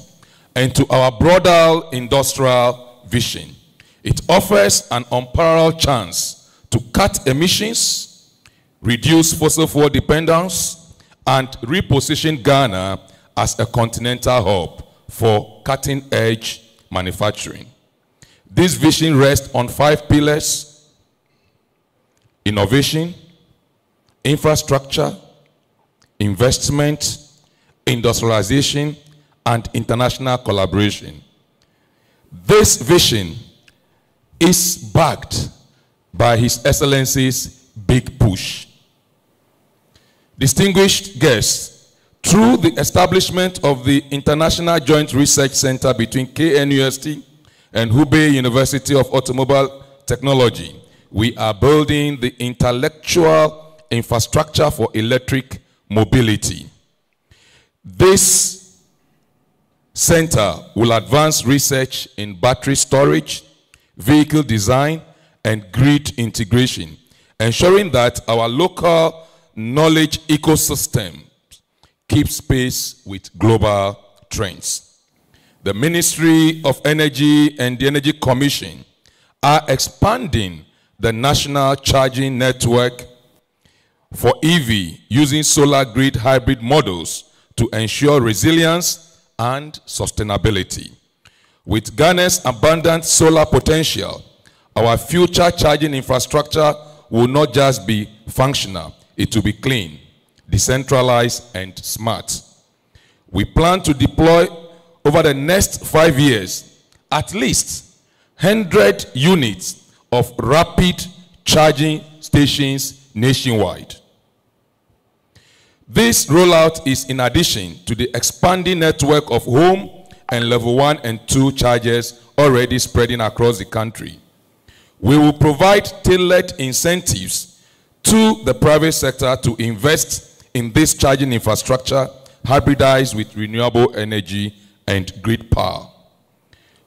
and to our broader industrial vision. It offers an unparalleled chance to cut emissions, reduce fossil fuel dependence, and reposition Ghana as a continental hub for cutting-edge manufacturing. This vision rests on 5 pillars: innovation, infrastructure, investment, industrialization, and international collaboration. This vision is backed by His Excellency's big push. Distinguished guests, through the establishment of the International Joint Research Center between KNUST and Hubei University of Automobile Technology, we are building the intellectual infrastructure for electric mobility. This center will advance research in battery storage, vehicle design, and grid integration, ensuring that our local knowledge ecosystem keeps pace with global trends. The Ministry of Energy and the Energy Commission are expanding the national charging network for EV using solar grid hybrid models to ensure resilience and sustainability. With Ghana's abundant solar potential, our future charging infrastructure will not just be functional, it will be clean, decentralized, and smart. We plan to deploy over the next 5 years at least 100 units of rapid charging stations nationwide. This rollout is in addition to the expanding network of home and level 1 and 2 chargers already spreading across the country. We will provide tailored incentives to the private sector to invest in this charging infrastructure hybridized with renewable energy and grid power.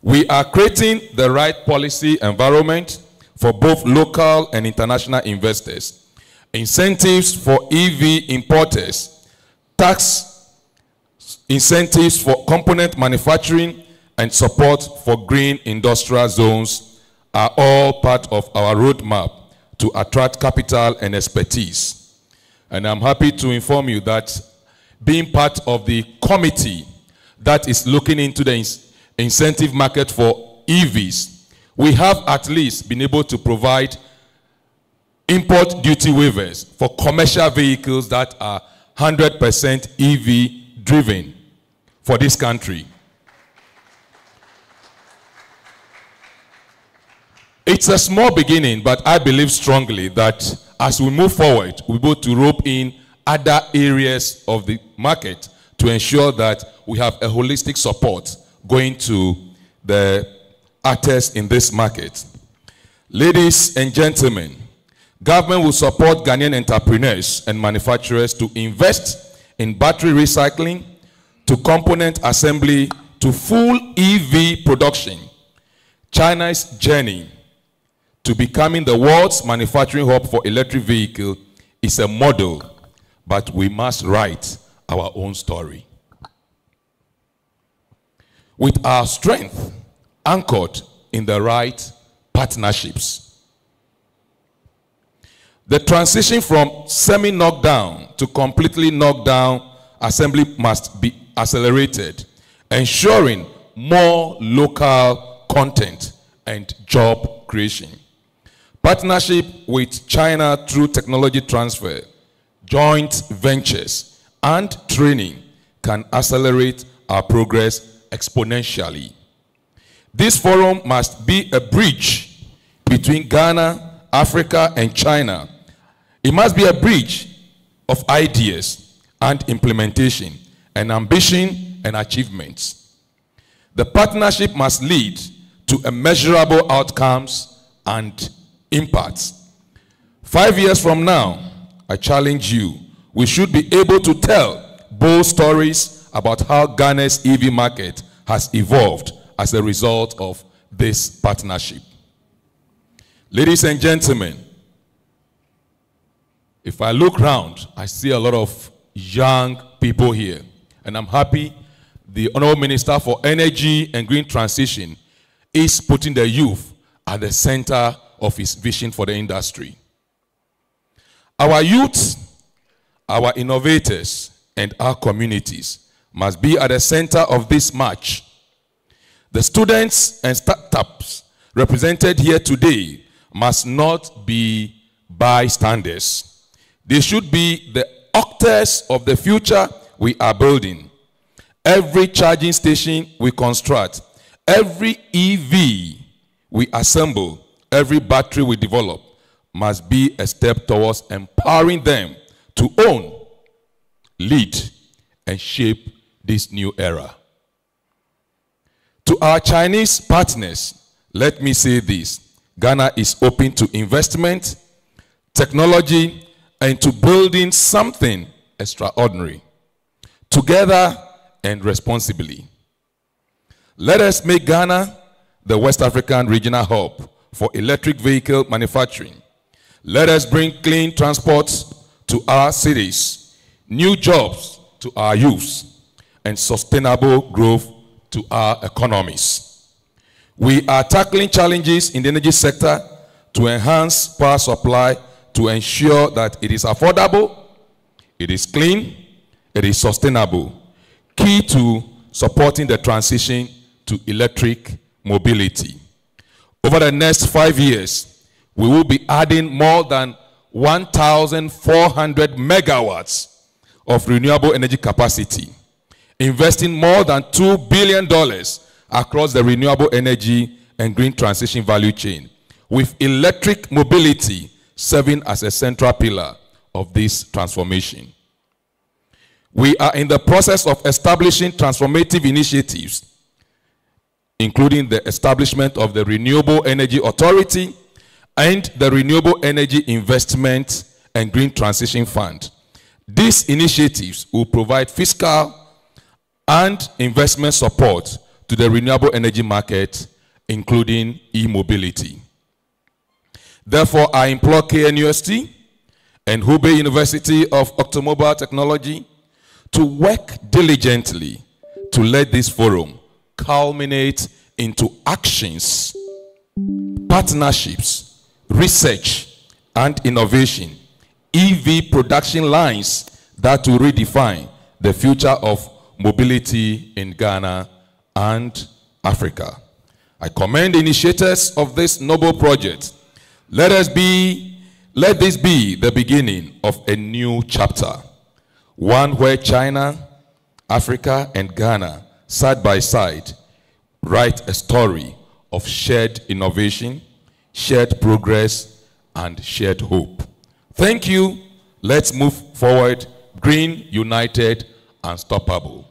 We are creating the right policy environment for both local and international investors, incentives for EV importers, tax incentives for component manufacturing, and support for green industrial zones are all part of our roadmap to attract capital and expertise. And I'm happy to inform you that being part of the committee that is looking into the incentive market for EVs, we have at least been able to provide import duty waivers for commercial vehicles that are 100% EV driven for this country. It's a small beginning, but I believe strongly that as we move forward, we'll be able to rope in other areas of the market to ensure that we have a holistic support going to the actors in this market. Ladies and gentlemen, government will support Ghanaian entrepreneurs and manufacturers to invest in battery recycling, to component assembly, to full EV production. China's journey to becoming the world's manufacturing hub for electric vehicle is a model, but we must write our own story. With our strength anchored in the right partnerships. The transition from semi-knockdown to completely knockdown assembly must be accelerated, ensuring more local content and job creation. Partnership with China through technology transfer, joint ventures, and training can accelerate our progress exponentially. This forum must be a bridge between Ghana, Africa, and China. It must be a bridge of ideas and implementation, and ambition and achievements. The partnership must lead to measurable outcomes and impacts. 5 years from now, I challenge you, we should be able to tell bold stories about how Ghana's EV market has evolved as a result of this partnership. Ladies and gentlemen, if I look around, I see a lot of young people here, and I'm happy the Honorable Minister for Energy and Green Transition is putting the youth at the center of his vision for the industry. Our youth, our innovators, and our communities must be at the center of this march. The students and startups represented here today must not be bystanders. They should be the actors of the future we are building. Every charging station we construct, every EV we assemble, every battery we develop must be a step towards empowering them to own, lead, and shape this new era. To our Chinese partners, let me say this: Ghana is open to investment, technology, and to building something extraordinary, together and responsibly. Let us make Ghana the West African regional hub for electric vehicle manufacturing. Let us bring clean transport to our cities, new jobs to our youths, and sustainable growth to our economies. We are tackling challenges in the energy sector to enhance power supply to ensure that it is affordable, it is clean, it is sustainable, key to supporting the transition to electric mobility. Over the next 5 years, we will be adding more than 1,400 megawatts of renewable energy capacity, investing more than $2 billion across the renewable energy and green transition value chain, with electric mobility serving as a central pillar of this transformation. We are in the process of establishing transformative initiatives, including the establishment of the Renewable Energy Authority and the Renewable Energy Investment and Green Transition Fund. These initiatives will provide fiscal and investment support to the renewable energy market, including e-mobility. Therefore, I implore KNUST and Hubei University of Automobile Technology to work diligently to let this forum culminate into actions, partnerships, research, and innovation, EV production lines that will redefine the future of mobility in Ghana and Africa. I commend the initiators of this noble project. Let this be the beginning of a new chapter, one where China, Africa, and Ghana, side by side, write a story of shared innovation, shared progress, and shared hope. Thank you. Let's move forward, green, united, unstoppable.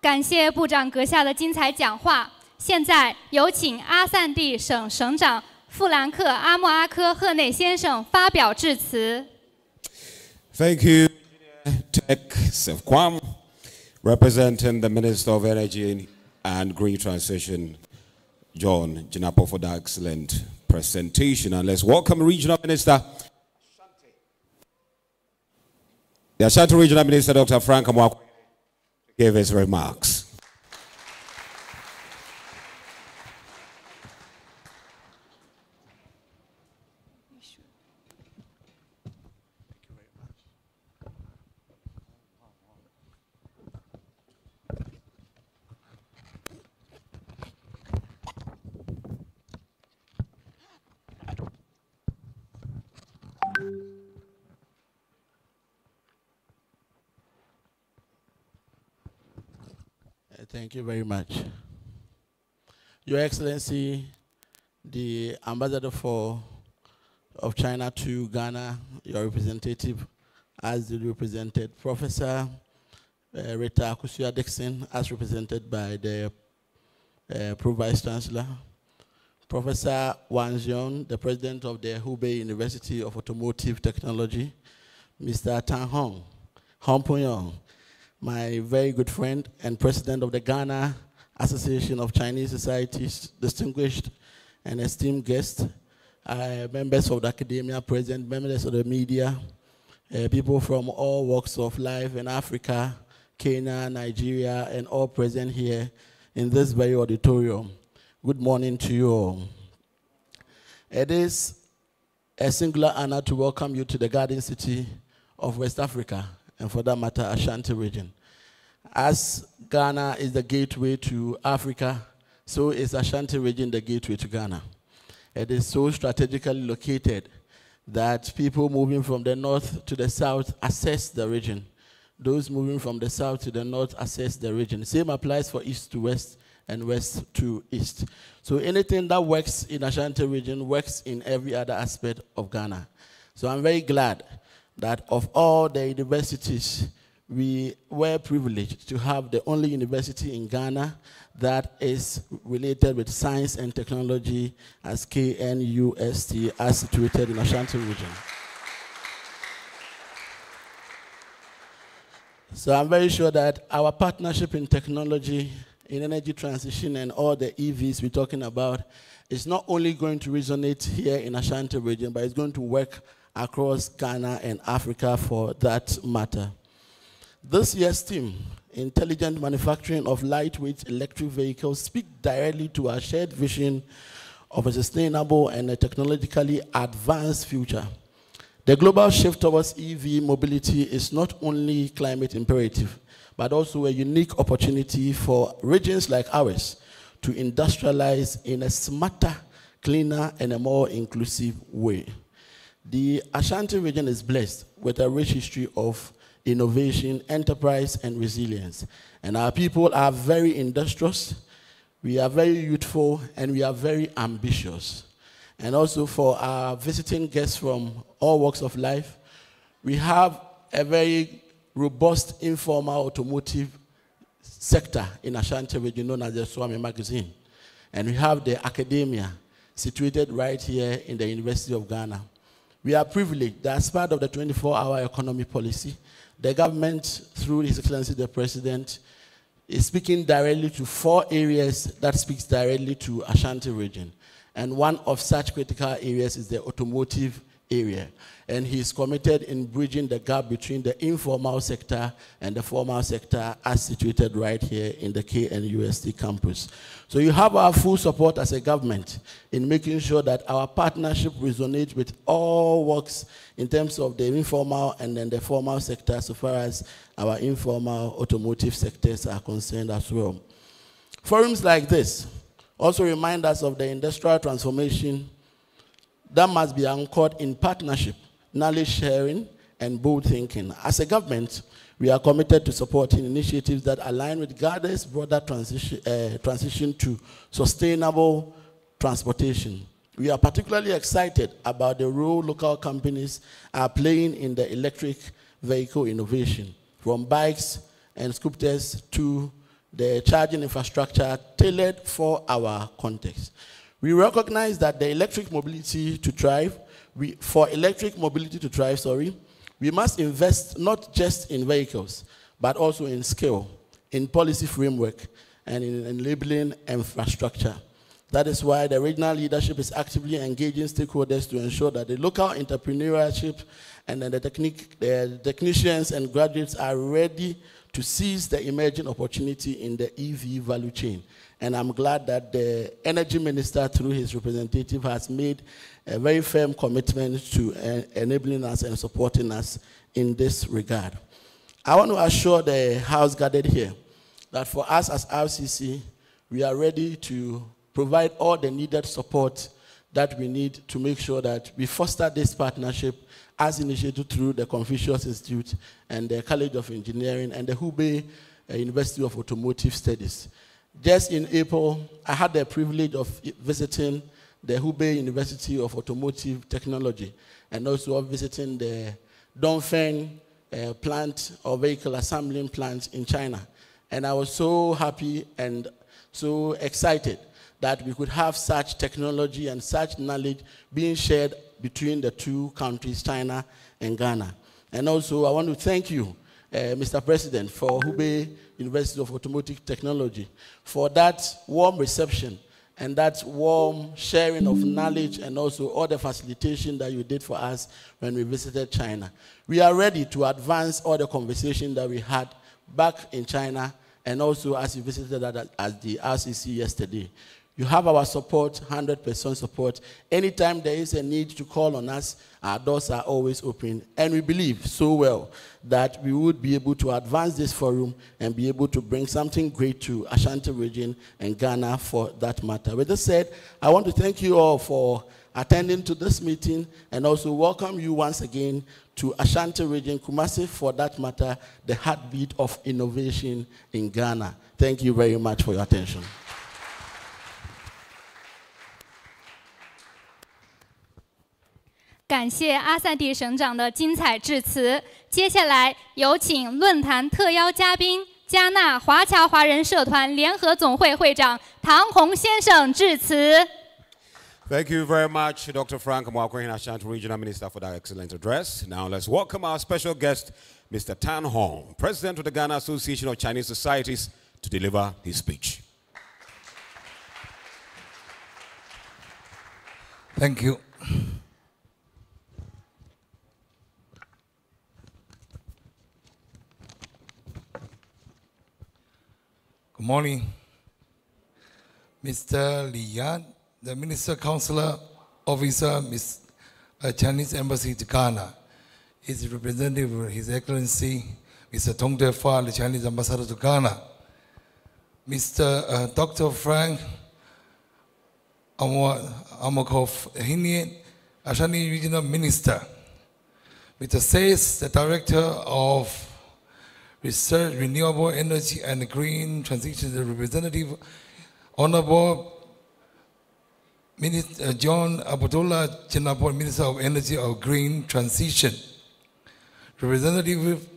感谢部长阁下的精彩讲话。现在有请阿散蒂省省长富兰克·阿莫阿科·赫内先生发表致辞。Thank you, Tech Sefquam, representing the Minister of Energy and Green Transition, John Jinapo, for the excellent presentation. And let's welcome Regional Minister, the Ashanti Regional Minister, Dr. Frank Amwakwe, to give his remarks. Thank you very much. Your Excellency, the Ambassador of China to Ghana, your representative, as the represented, Professor Rita Akusia-Dixon, as represented by the Pro-Vice Chancellor, Professor Wang Xiong, the President of the Hubei University of Automotive Technology, Mr. Tan Hong Puyong, my very good friend and President of the Ghana Association of Chinese Societies, distinguished and esteemed guests, members of the academia present, members of the media, people from all walks of life in Africa, Kenya, Nigeria, and all present here in this very auditorium. Good morning to you all. It is a singular honor to welcome you to the Garden City of West Africa, and for that matter, Ashanti region. As Ghana is the gateway to Africa, so is Ashanti region the gateway to Ghana. It is so strategically located that people moving from the north to the south access the region. Those moving from the south to the north access the region. Same applies for east to west and west to east. So anything that works in Ashanti region works in every other aspect of Ghana. So I'm very glad that of all the universities, we were privileged to have the only university in Ghana that is related with science and technology as KNUST, as situated in Ashanti region. So I'm very sure that our partnership in technology, in energy transition, and all the EVs we're talking about is not only going to resonate here in Ashanti region, but it's going to work across Ghana and Africa for that matter. This year's theme, Intelligent Manufacturing of Lightweight Electric Vehicles, speaks directly to our shared vision of a sustainable and a technologically advanced future. The global shift towards EV mobility is not only climate imperative, but also a unique opportunity for regions like ours to industrialize in a smarter, cleaner, and a more inclusive way. The Ashanti region is blessed with a rich history of innovation, enterprise, and resilience. And our people are very industrious, we are very youthful, and we are very ambitious. And also for our visiting guests from all walks of life, we have a very robust informal automotive sector in Ashanti region known as the Swami Magazine. And we have the academia situated right here in the University of Ghana. We are privileged that as part of the 24-hour economy policy, the government, through His Excellency the President, is speaking directly to 4 areas that speaks directly to Ashanti region. And one of such critical areas is the automotive area. And he's committed in bridging the gap between the informal sector and the formal sector as situated right here in the KNUST campus. So you have our full support as a government in making sure that our partnership resonates with all works in terms of the informal and then the formal sector so far as our informal automotive sectors are concerned as well. Forums like this also remind us of the industrial transformation that must be anchored in partnership, knowledge sharing, and bold thinking. As a government, we are committed to supporting initiatives that align with Ghana's broader transition to sustainable transportation. We are particularly excited about the role local companies are playing in the electric vehicle innovation, from bikes and scooters to the charging infrastructure tailored for our context. We recognize that the electric mobility to thrive, we must invest not just in vehicles, but also in skill, in policy framework, and in enabling infrastructure. That is why the regional leadership is actively engaging stakeholders to ensure that the local entrepreneurship and then the technicians and graduates are ready to seize the emerging opportunity in the EV value chain. And I'm glad that the Energy Minister, through his representative, has made a very firm commitment to enabling us and supporting us in this regard. I want to assure the House gathered here that for us as RCC, we are ready to provide all the needed support that we need to make sure that we foster this partnership as initiated through the Confucius Institute and the College of Engineering and the Hubei University of Automotive Studies. Just in April, I had the privilege of visiting the Hubei University of Automotive Technology and also of visiting the Dongfeng plant or vehicle assembling plant in China. And I was so happy and so excited that we could have such technology and such knowledge being shared between the two countries, China and Ghana. And also, I want to thank you, Mr. President, for Hubei University of Automotive Technology, for that warm reception and that warm sharing of knowledge and also all the facilitation that you did for us when we visited China. We are ready to advance all the conversation that we had back in China and also as you visited at the RCC yesterday. You have our support, 100% support. Anytime there is a need to call on us, our doors are always open. And we believe so well that we would be able to advance this forum and be able to bring something great to Ashanti region and Ghana for that matter. With this said, I want to thank you all for attending to this meeting and also welcome you once again to Ashanti region, Kumasi, for that matter, the heartbeat of innovation in Ghana. Thank you very much for your attention. 感谢阿萨蒂省长的精彩致辞。接下来有请论坛特邀嘉宾加纳华侨华人社团联合总会会长唐宏先生致辞。Thank you very much, Dr. Frank Mwakwehin Ashanti, Regional Minister, for that excellent address. Now let's welcome our special guest, Mr. Tan Hong, President of the Ghana Association of Chinese Societies, to deliver his speech. Thank you. Good morning. Mr. Li Yan, the Minister Consular Officer, Chinese Embassy to Ghana, his representative, His Excellency, Mr. Tong Te-Fa, the Chinese Ambassador to Ghana, Mr. Dr. Frank Amokof-Hinian, Ashanti Regional Minister, Mr. Says, the Director of Research, Renewable Energy and Green Transition, the representative, Honorable Minister John Abdullah Chinapur, Minister of Energy of Green Transition, representative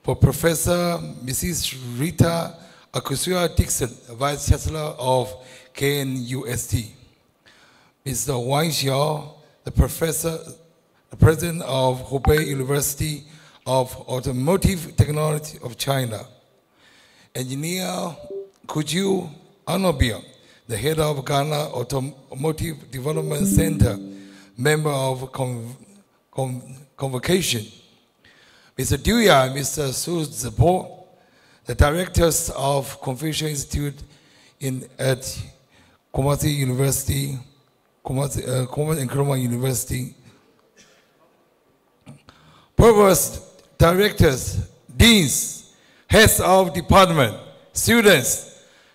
for Professor Mrs. Rita Akusua Dixon, Vice Chancellor of KNUST, Mr. Wang Xiao, the President of Hubei University of Automotive Technology of China, Engineer Kuju Anobia, the head of Ghana Automotive Development Center, member of convocation, Mr. Duya, Mr. Su Zipo, the directors of Confucius Institute at Kumasi University, Kumasi and Nkrumah University, provost, directors, deans, heads of department, students,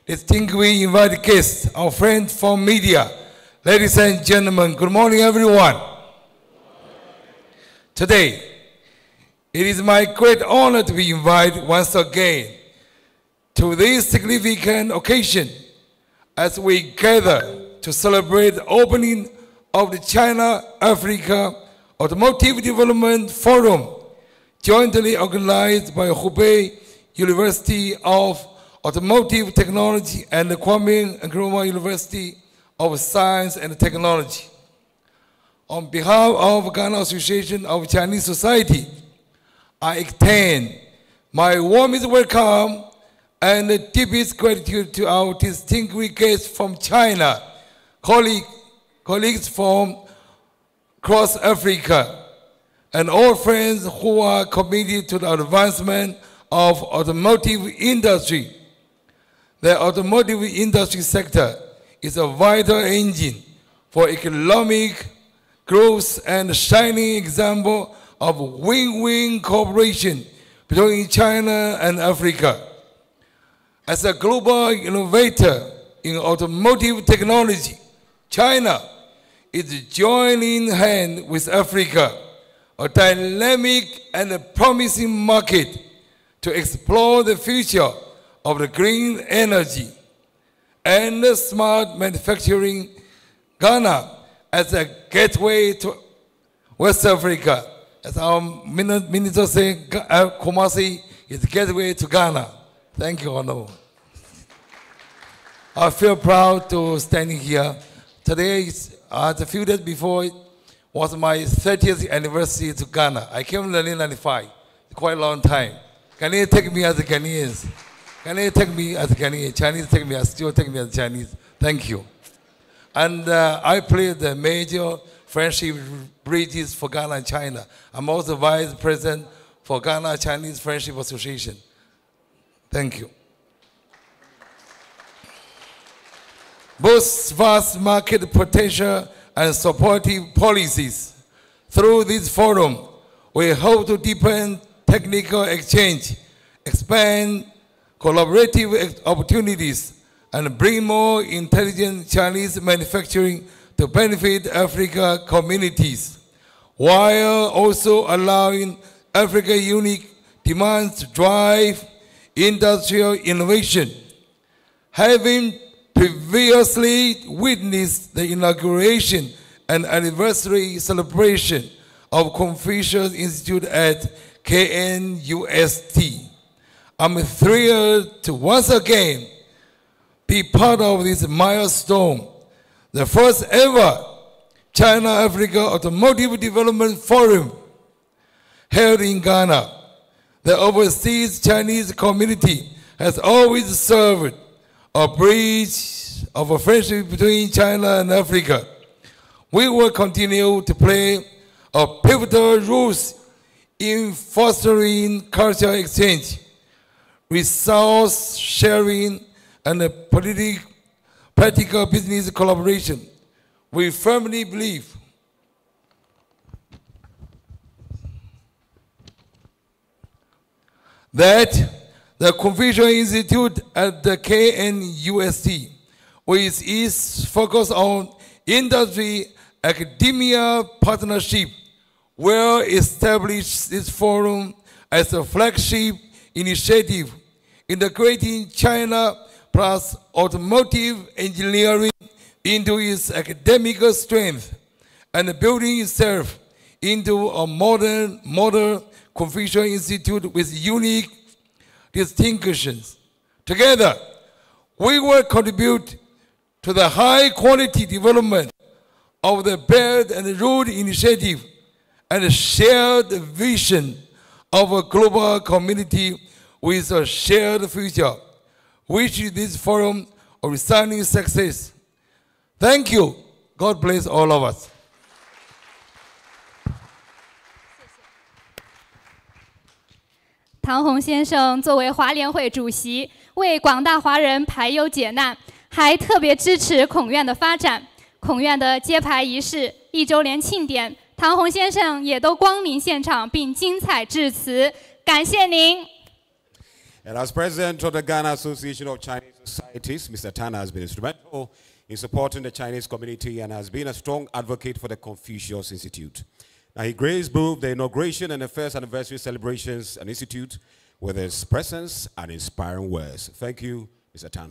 distinguished invited guests, our friends from media, ladies and gentlemen, good morning, everyone. Today, it is my great honor to be invited once again to this significant occasion as we gather to celebrate the opening of the China-Africa Automotive Development Forum, jointly organized by Hubei University of Automotive Technology and the Kwame Nkrumah University of Science and Technology. On behalf of Ghana Association of Chinese Society, I extend my warmest welcome and the deepest gratitude to our distinguished guests from China, colleagues from across Africa, and all friends who are committed to the advancement of automotive industry. The automotive industry sector is a vital engine for economic growth and a shining example of win-win cooperation between China and Africa. As a global innovator in automotive technology, China is joining hands with Africa, a dynamic and promising market, to explore the future of the green energy and smart manufacturing. Ghana as a gateway to West Africa. As our minister said, Kumasi is the gateway to Ghana. Thank you, Honorable. I feel proud to stand here. Today, a few days before, was my 30th anniversary to Ghana. I came in 1995, quite a long time. Ghanaians take me as a Ghanaians. Ghanaians take me as a Ghanaian. Chinese take me as, still take me as Chinese. Thank you. And I played the major friendship bridges for Ghana and China. I'm also vice president for Ghana Chinese Friendship Association. Thank you. Both vast market potential and supportive policies. Through this forum, we hope to deepen technical exchange, expand collaborative opportunities, and bring more intelligent Chinese manufacturing to benefit Africa communities, while also allowing Africa's unique demands to drive industrial innovation. Having previously witnessed the inauguration and anniversary celebration of Confucius Institute at KNUST, I'm thrilled to once again be part of this milestone. the first ever China-Africa Automotive Development Forum held in Ghana. The overseas Chinese community has always served a bridge of a friendship between China and Africa. We will continue to play a pivotal role in fostering cultural exchange, resource sharing, and practical business collaboration. We firmly believe that the Confucius Institute at the KNUST, with its focus on industry-academia partnership, will establish this forum as a flagship initiative integrating China plus automotive engineering into its academic strength and building itself into a modern Confucius Institute with unique distinctions. Together, we will contribute to the high-quality development of the Belt and Road Initiative and share the vision of a global community with a shared future, which is this forum of resounding success. Thank you. God bless all of us. 唐红先生作为华联会主席，为广大华人排忧解难，还特别支持孔院的发展。孔院的揭牌仪式、1周年庆典，唐红先生也都光临现场并精彩致辞，感谢您。 And as president of the Ghana Association of Chinese Societies, Mr. Tan has been instrumental in supporting the Chinese community and has been a strong advocate for the Confucius Institute. Now, he graced both the inauguration and the first anniversary celebrations and institute with his presence and inspiring words. Thank you, Mr. Tan.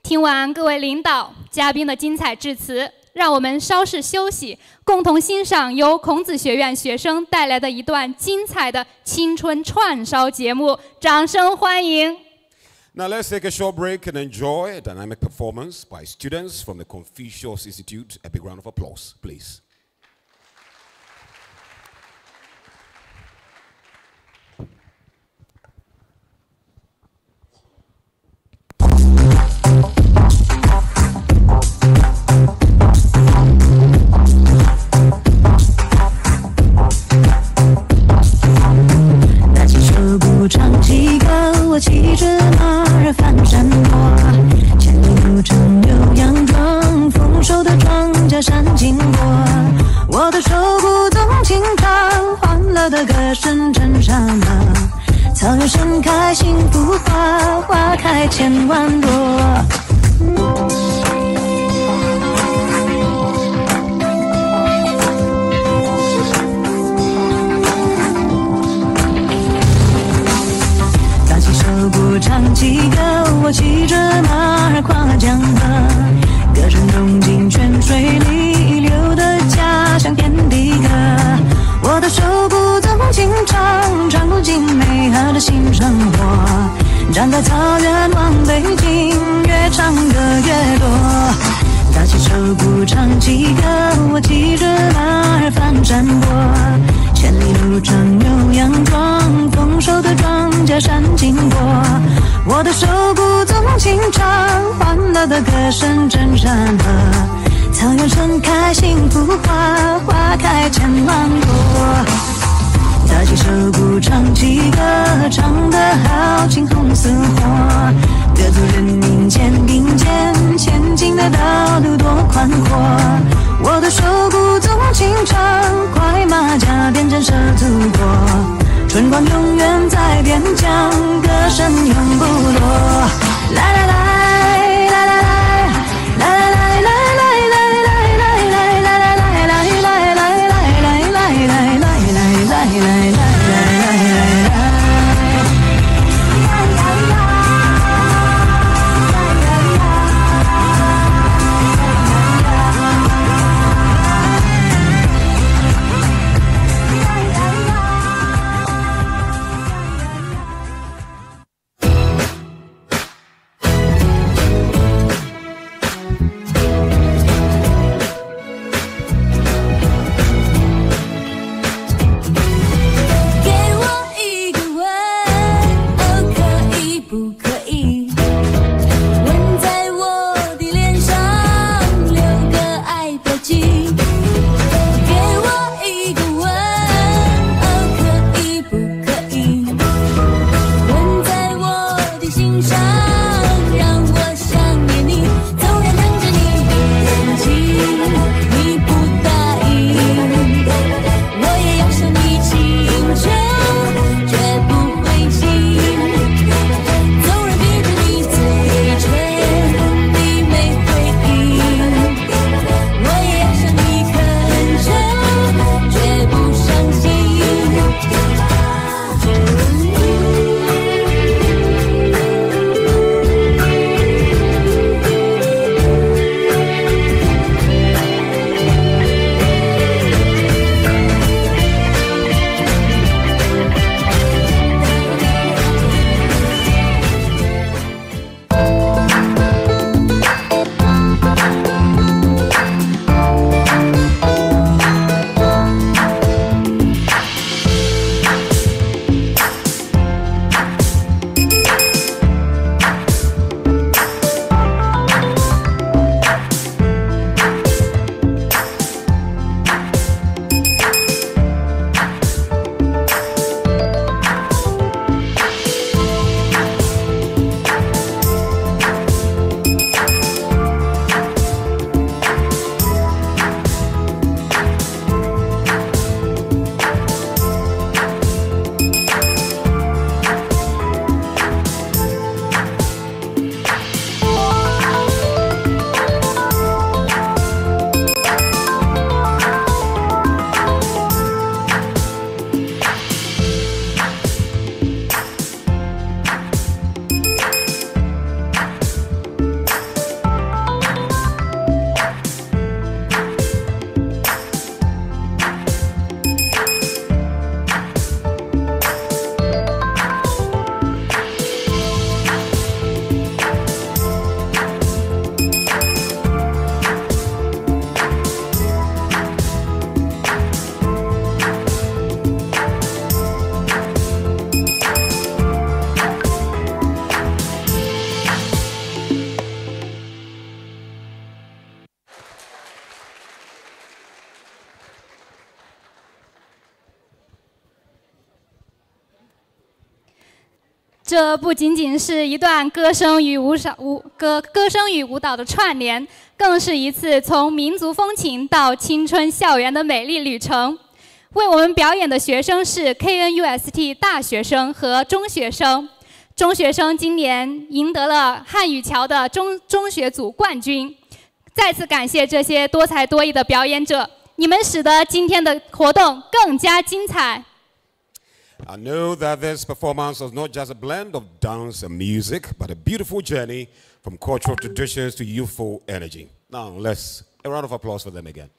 听完各位领导、嘉宾的精彩致辞，让我们稍事休息，共同欣赏由孔子学院学生带来的一段精彩的青春串烧节目。掌声欢迎！ Now let's take a short break and enjoy a dynamic performance by students from the Confucius Institute. A big round of applause, please. 这不仅仅是一段歌声与舞蹈的串联，更是一次从民族风情到青春校园的美丽旅程。为我们表演的学生是 KNUST 大学生和中学生。中学生今年赢得了汉语桥的中学组冠军。再次感谢这些多才多艺的表演者，你们使得今天的活动更加精彩。I know that this performance was not just a blend of dance and music, but a beautiful journey from cultural traditions to youthful energy. Now, let's a round of applause for them again.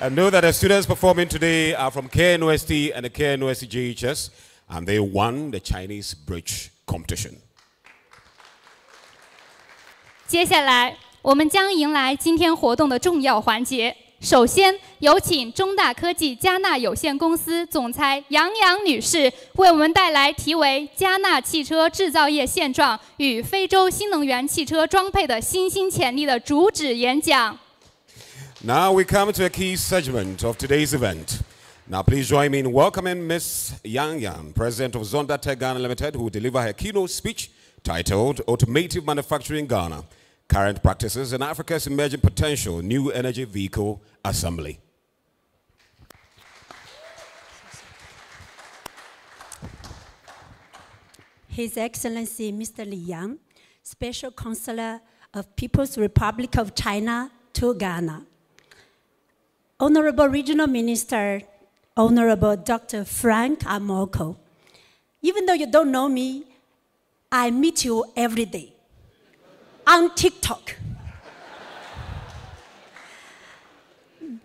I know that the students performing today are from KNUST and the KNUST GHS, and they won the Chinese Bridge competition. 接下来，我们将迎来今天活动的重要环节。首先，有请中大科技加纳有限公司总裁杨洋女士为我们带来题为《加纳汽车制造业现状与非洲新能源汽车装配的新兴潜力》的主旨演讲。Now we come to a key segment of today's event. Now please join me in welcoming Ms. Yang Yang, President of Zonda Tech Ghana Limited, who will deliver her keynote speech titled Automotive Manufacturing Ghana, Current Practices and Africa's Emerging Potential, New Energy Vehicle Assembly. His Excellency Mr. Li Yang, Special Consular of People's Republic of China to Ghana. Honorable Regional Minister, Honorable Dr. Frank Amoko. Even though you don't know me, I meet you every day on TikTok.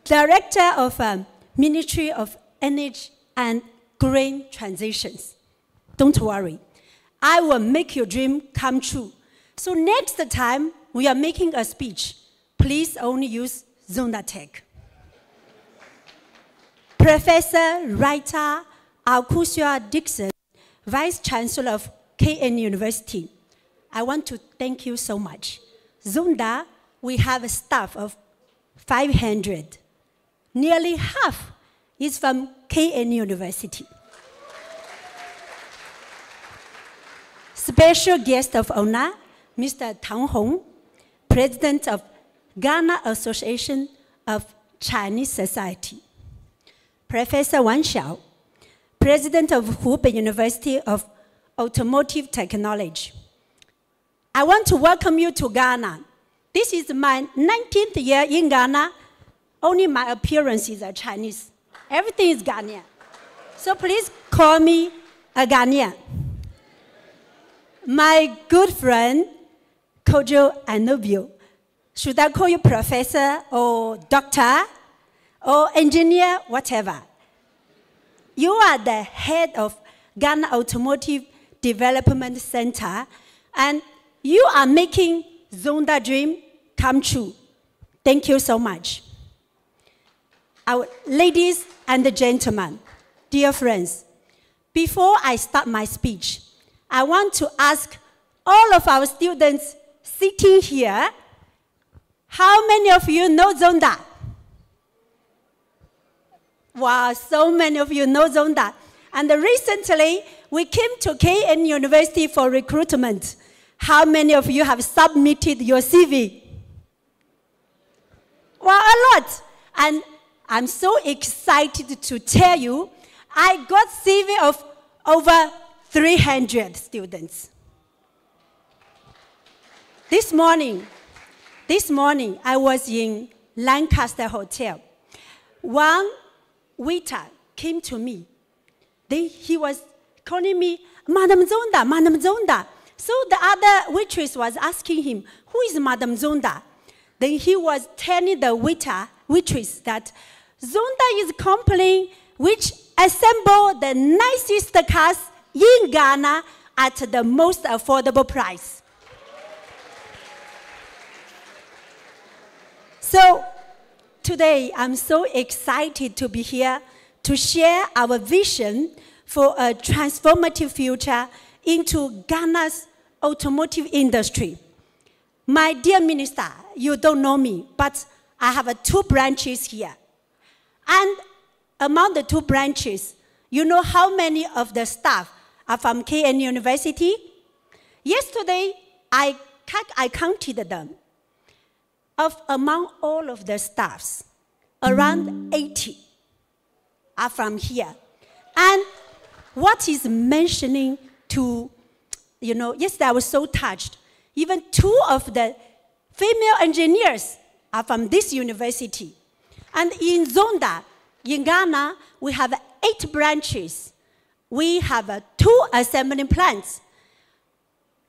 Director of Ministry of Energy and Green Transitions. Don't worry, I will make your dream come true. So next time we are making a speech, please only use Zonda Tech. Professor Rita Alcusia Dixon, Vice Chancellor of KN University. I want to thank you so much. Zonda, we have a staff of 500. Nearly half is from KN University. Special guest of honor, Mr. Tang Hong, President of Ghana Association of Chinese Society. Professor Wang Xiao, President of Hubei University of Automotive Technology. I want to welcome you to Ghana. This is my 19th year in Ghana. Only my appearance is Chinese. Everything is Ghanaian. So please call me a Ghanaian. My good friend, Kojo Anubio. Should I call you professor or doctor or engineer, whatever? You are the head of Ghana Automotive Development Center, and you are making Zonda dream come true. Thank you so much. Our ladies and gentlemen, dear friends, before I start my speech, I want to ask all of our students sitting here, how many of you know Zonda? Wow, so many of you know Zonda. And recently, we came to KN University for recruitment. How many of you have submitted your CV? Well, a lot. And I'm so excited to tell you, I got CV of over 300 students. This morning, I was in Lancaster Hotel. One waiter came to me. He was calling me, Madam Zonda, Madam Zonda. So the other waitress was asking him, who is Madam Zonda? Then he was telling the waitress that Zonda is a company which assemble the nicest cars in Ghana at the most affordable price. So today, I'm so excited to be here to share our vision for a transformative future into Ghana's automotive industry. My dear minister, you don't know me, but I have 2 branches here. And among the 2 branches, you know how many of the staff are from KN University. Yesterday, I counted them. Among all of the staffs, around 80 are from here. And what is mentioning to, yesterday I was so touched. Even 2 of the female engineers are from this university. And in Zonda, in Ghana, we have 8 branches. We have 2 assembly plants.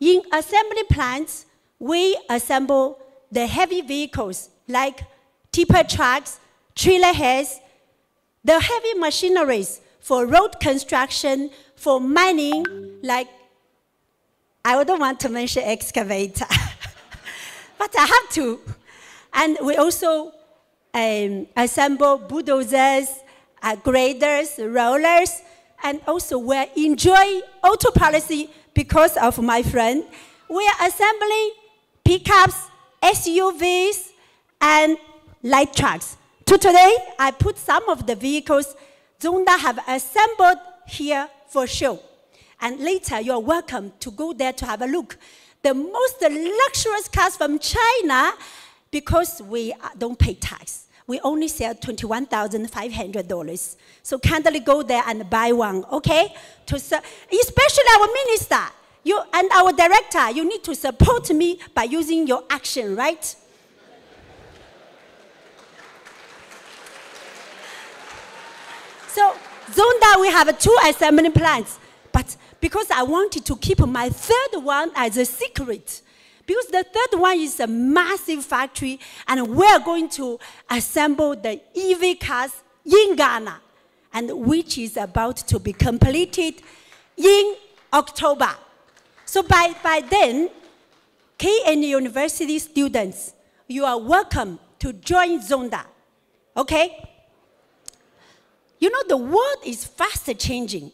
In assembly plants, we assemble the heavy vehicles like tipper trucks, trailer heads, the heavy machineries for road construction, for mining, like, I don't want to mention excavator, but I have to. And we also assemble bulldozers, graders, rollers, and also we enjoy auto policy because of my friend. We are assembling pickups, SUVs, and light trucks. Today, I put some of the vehicles Zonda have assembled here for show. And later, you're welcome to go there to have a look. The most luxurious cars from China, because we don't pay tax. We only sell $21,500. So kindly go there and buy one, okay? Especially our minister and our director, you need to support me by using your action, right? So Zonda, we have 2 assembly plants. But because I wanted to keep my 3rd one as a secret, because the 3rd one is a massive factory, and we're going to assemble the EV cars in Ghana, and which is about to be completed in October. So by then, KN University students, you are welcome to join Zonda, okay? The world is fast changing.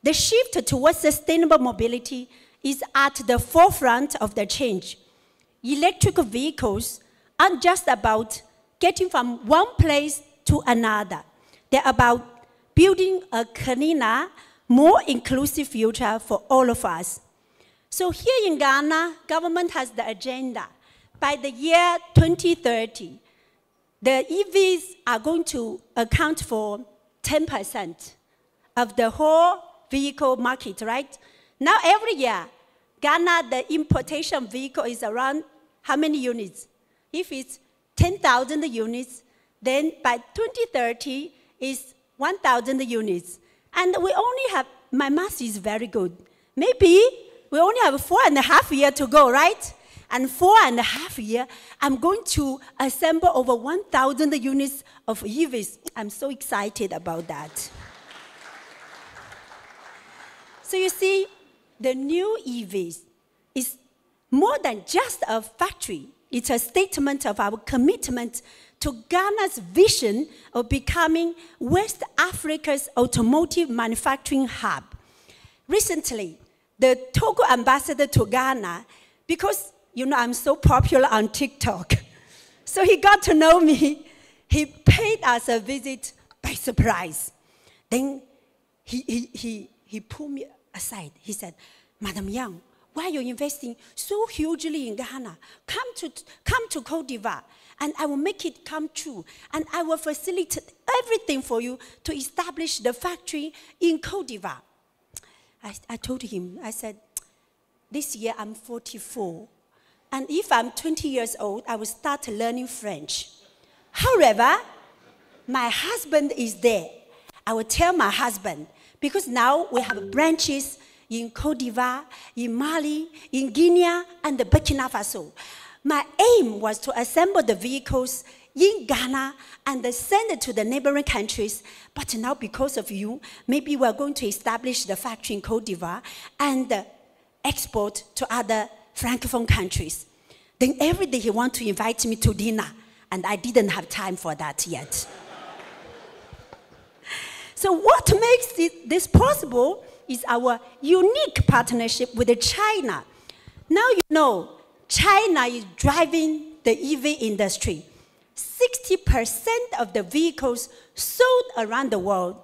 The shift towards sustainable mobility is at the forefront of the change. Electric vehicles aren't just about getting from one place to another. They're about building a cleaner, more inclusive future for all of us. So here in Ghana, government has the agenda. By the year 2030, the EVs are going to account for 10% of the whole vehicle market, right? Now every year, Ghana, the importation vehicle is around how many units? If it's 10,000 units, then by 2030 is 1,000 units. And we only have, my math is very good. Maybe we only have 4.5 years to go, right? And 4.5 years, I'm going to assemble over 1,000 units of EVs. I'm so excited about that. So you see, the new EVs is more than just a factory. It's a statement of our commitment to Ghana's vision of becoming West Africa's automotive manufacturing hub. Recently, the Togo ambassador to Ghana, because I'm so popular on TikTok, so he got to know me. He paid us a visit by surprise. Then he pulled me aside. He said, Madam Yang, why are you investing so hugely in Ghana? Come to Côte d'Ivoire, and I will make it come true. And I will facilitate everything for you to establish the factory in Côte d'Ivoire. I told him, I said, this year I'm 44. And if I'm 20 years old, I will start learning French. However, my husband is there. I will tell my husband, because now we have branches in Côte d'Ivoire, in Mali, in Guinea, and Burkina Faso. My aim was to assemble the vehicles in Ghana and send it to the neighboring countries. But now, because of you, maybe we're going to establish the factory in Côte d'Ivoire and export to other Francophone countries. Then every day he wants to invite me to dinner, and I didn't have time for that yet. So what makes this possible is our unique partnership with China. Now you know, China is driving the EV industry. 60% of the vehicles sold around the world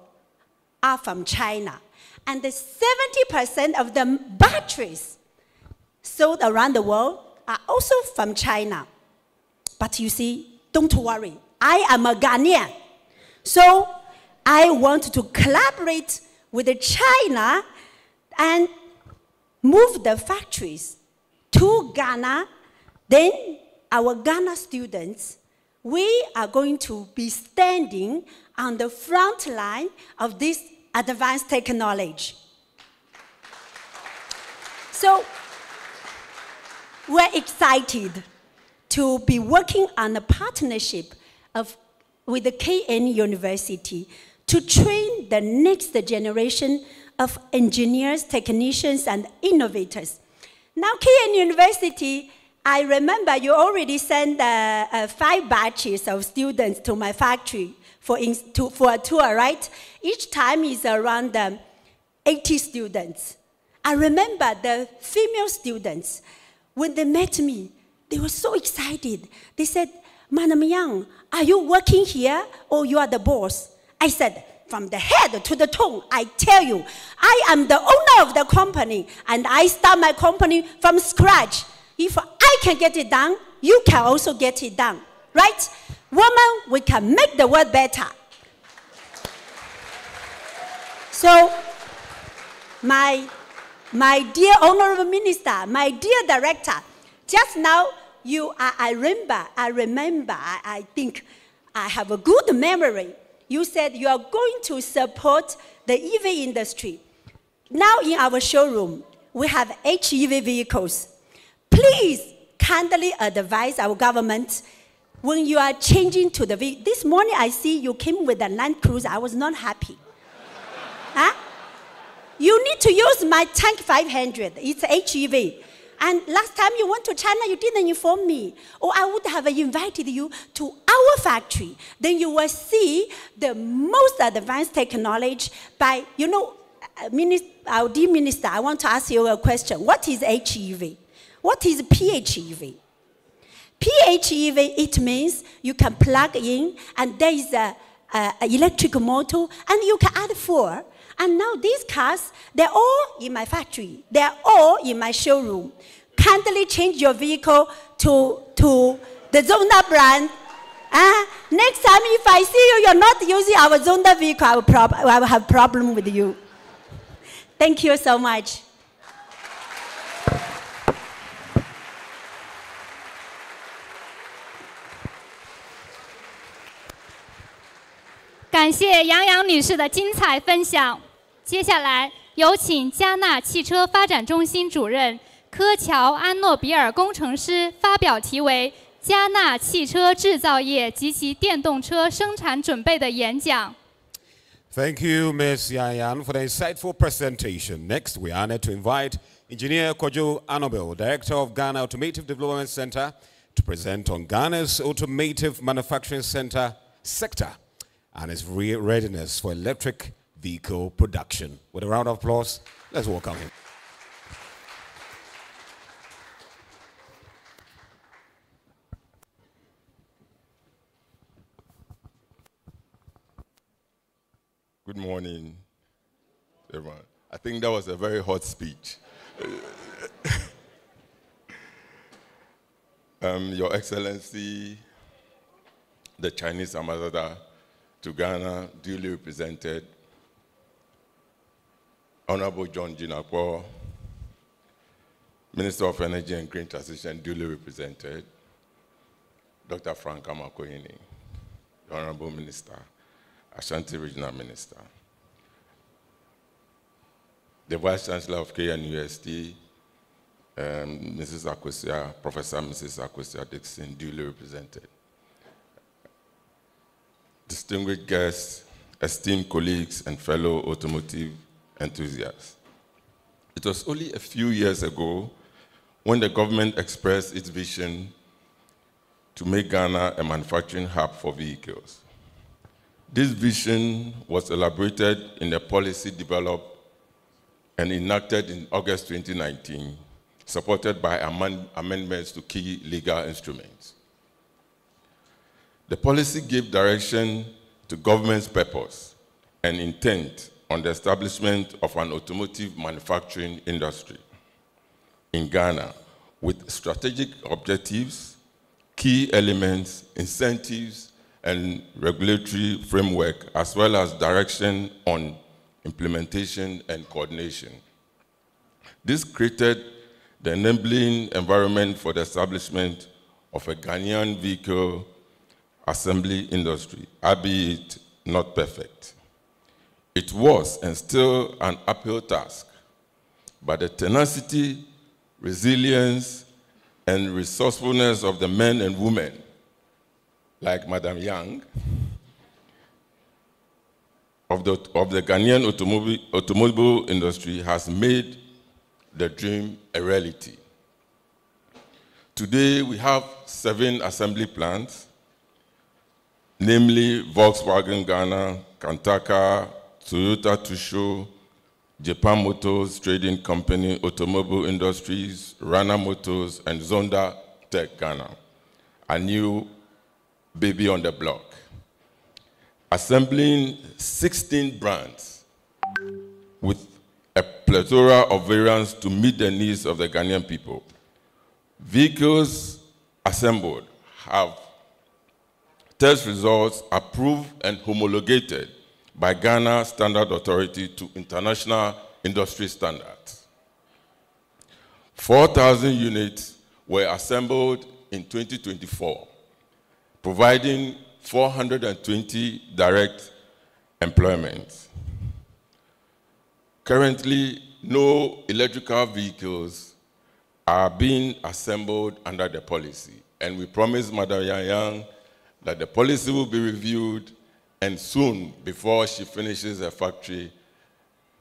are from China. And 70% of the batteries sold around the world are also from China. But you see, don't worry, I am a Ghanaian. So I want to collaborate with China and move the factories to Ghana. Then our Ghana students, we are going to be standing on the front line of this advanced technology. So we're excited to be working on a partnership with the KN University to train the next generation of engineers, technicians, and innovators. Now, KN University, I remember you already sent 5 batches of students to my factory for a tour, right? Each time is around 80 students. I remember the female students, when they met me, they were so excited. They said, Madam Yang, are you working here or you are the boss? I said, from the head to the toe, I tell you, I am the owner of the company and I start my company from scratch. If I can get it done, you can also get it done, right? Woman, we can make the world better. So, my dear Honorable Minister, my dear Director, just now, I remember, I think I have a good memory. You said you are going to support the EV industry. Now in our showroom, we have HEV vehicles. Please kindly advise our government when you are changing to the vehicle. This morning I see you came with a Land Cruiser. I was not happy. Huh? You need to use my Tank 500. It's HEV. And last time you went to China, you didn't inform me. Or I would have invited you to our factory. Then you will see the most advanced technology by, you know, our dear Minister, I want to ask you a question. What is HEV? What is PHEV? PHEV, it means you can plug in and there is an electric motor and you can add 4. And now these cars, they're all in my factory. They're all in my showroom. Kindly change your vehicle to the Zonda brand. Next time if I see you, you're not using our Zonda vehicle, I will have problem with you. Thank you so much.感谢杨洋女士的精彩分享。接下来有请加纳汽车发展中心主任科乔安诺比尔工程师发表题为《加纳汽车制造业及其电动车生产准备》的演讲。Thank you, Ms. Yayan, for the insightful presentation. Next, we are honored to invite Engineer Kojo Anobel, Director of Ghana Automotive Development Center, to present on Ghana's automotive manufacturing sector and its readiness for electric vehicle production. With a round of applause, let's welcome him. Good morning, everyone. I think that was a very hot speech. Your Excellency, the Chinese ambassador to Ghana, duly represented, Honorable John Jinakpo, Minister of Energy and Green Transition, duly represented, Dr. Frank Amakohini, the Honorable Minister, Ashanti Regional Minister, the Vice Chancellor of KN University, Mrs. Akwesua, Professor Mrs. Akwesua Dixon, duly represented. Distinguished guests, esteemed colleagues, and fellow automotive enthusiasts. It was only a few years ago when the government expressed its vision to make Ghana a manufacturing hub for vehicles. This vision was elaborated in a policy developed and enacted in August 2019, supported by amendments to key legal instruments. The policy gave direction to government's purpose and intent on the establishment of an automotive manufacturing industry in Ghana with strategic objectives, key elements, incentives, and regulatory framework, as well as direction on implementation and coordination. This created the enabling environment for the establishment of a Ghanaian vehicle assembly industry, albeit not perfect. It was and still an uphill task, but the tenacity, resilience, and resourcefulness of the men and women, like Madam Yang, of the Ghanaian automobile industry has made the dream a reality. Today, we have 7 assembly plants, namely Volkswagen Ghana, Kantaka, Toyota Tusho, Japan Motors Trading Company, Automobile Industries, Rana Motors, and Zonda Tech Ghana, a new baby on the block, assembling 16 brands with a plethora of variants to meet the needs of the Ghanaian people. Vehicles assembled have test results approved and homologated by Ghana Standard Authority to international industry standards. 4,000 units were assembled in 2024, providing 420 direct employment. Currently, no electrical vehicles are being assembled under the policy, and we promise Madam Yang that the policy will be reviewed, and soon, before she finishes her factory,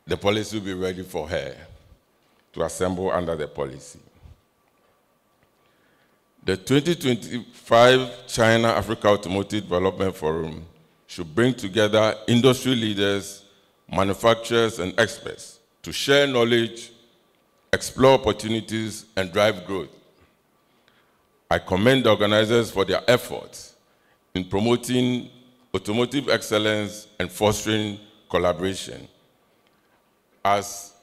the policy will be ready for her to assemble under the policy. The 2025 China-Africa Automotive Development Forum should bring together industry leaders, manufacturers, and experts to share knowledge, explore opportunities, and drive growth. I commend the organizers for their efforts in promoting automotive excellence and fostering collaboration. As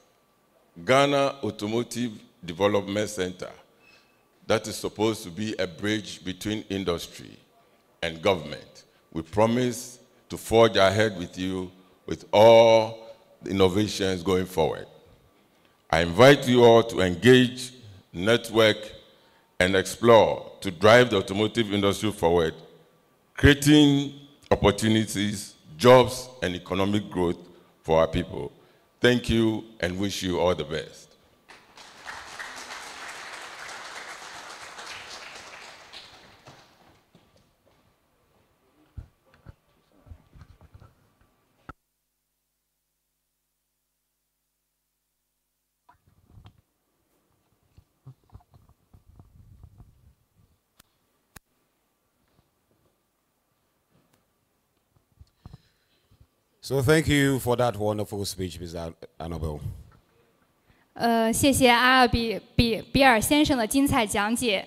Ghana Automotive Development Center, that is supposed to be a bridge between industry and government, we promise to forge ahead with you with all the innovations going forward. I invite you all to engage, network, and explore to drive the automotive industry forward, creating opportunities, jobs, and economic growth for our people. Thank you and wish you all the best. So thank you for that wonderful speech, Mr. Annabelle. 谢谢阿尔比尔先生的精彩讲解。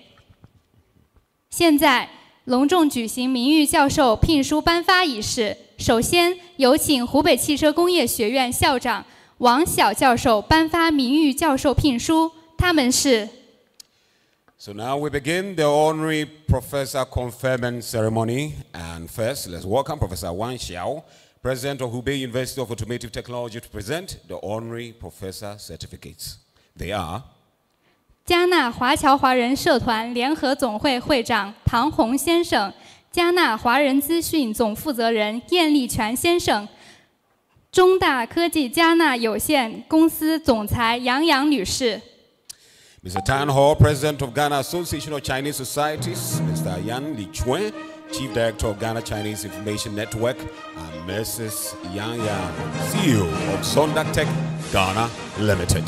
现在隆重举行名誉教授聘书颁发仪式。首先有请湖北汽车工业学院校长王晓教授颁发名誉教授聘书。他们是。So now we begin the honorary professor conferment ceremony. And first, let's welcome Professor Wang Xiao, President of Hubei University of Automotive Technology, to present the honorary professor certificates. They are 加纳华侨华人社团联合总会会长唐红先生，加纳华人资讯总负责人晏立全先生，中大科技加纳有限公司总裁杨洋女士。Mr. Tan Ho, President of Ghana Association of Chinese Societies, Mr. Yan Lichuen, Chief Director of Ghana Chinese Information Network, and Mrs. Yang Yang, CEO of Zonda Tech Ghana Limited.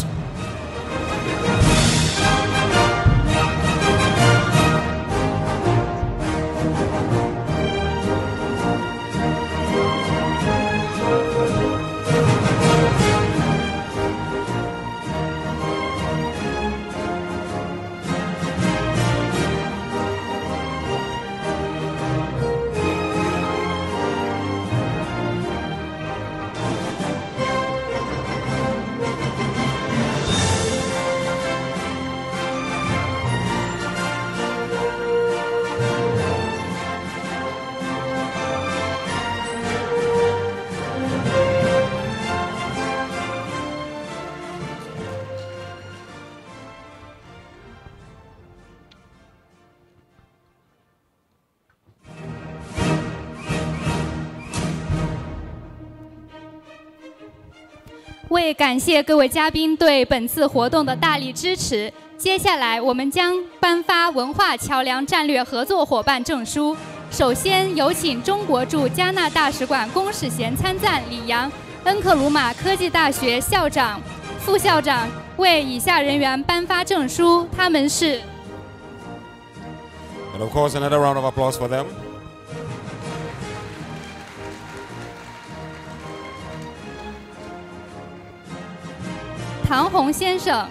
为感谢各位嘉宾对本次活动的大力支持，接下来我们将颁发文化桥梁战略合作伙伴证书。首先有请中国驻加纳大使馆公使衔参赞李阳、恩克鲁玛科技大学校长、副校长为以下人员颁发证书，他们是。And of course, another round of applause for them. 唐红先生、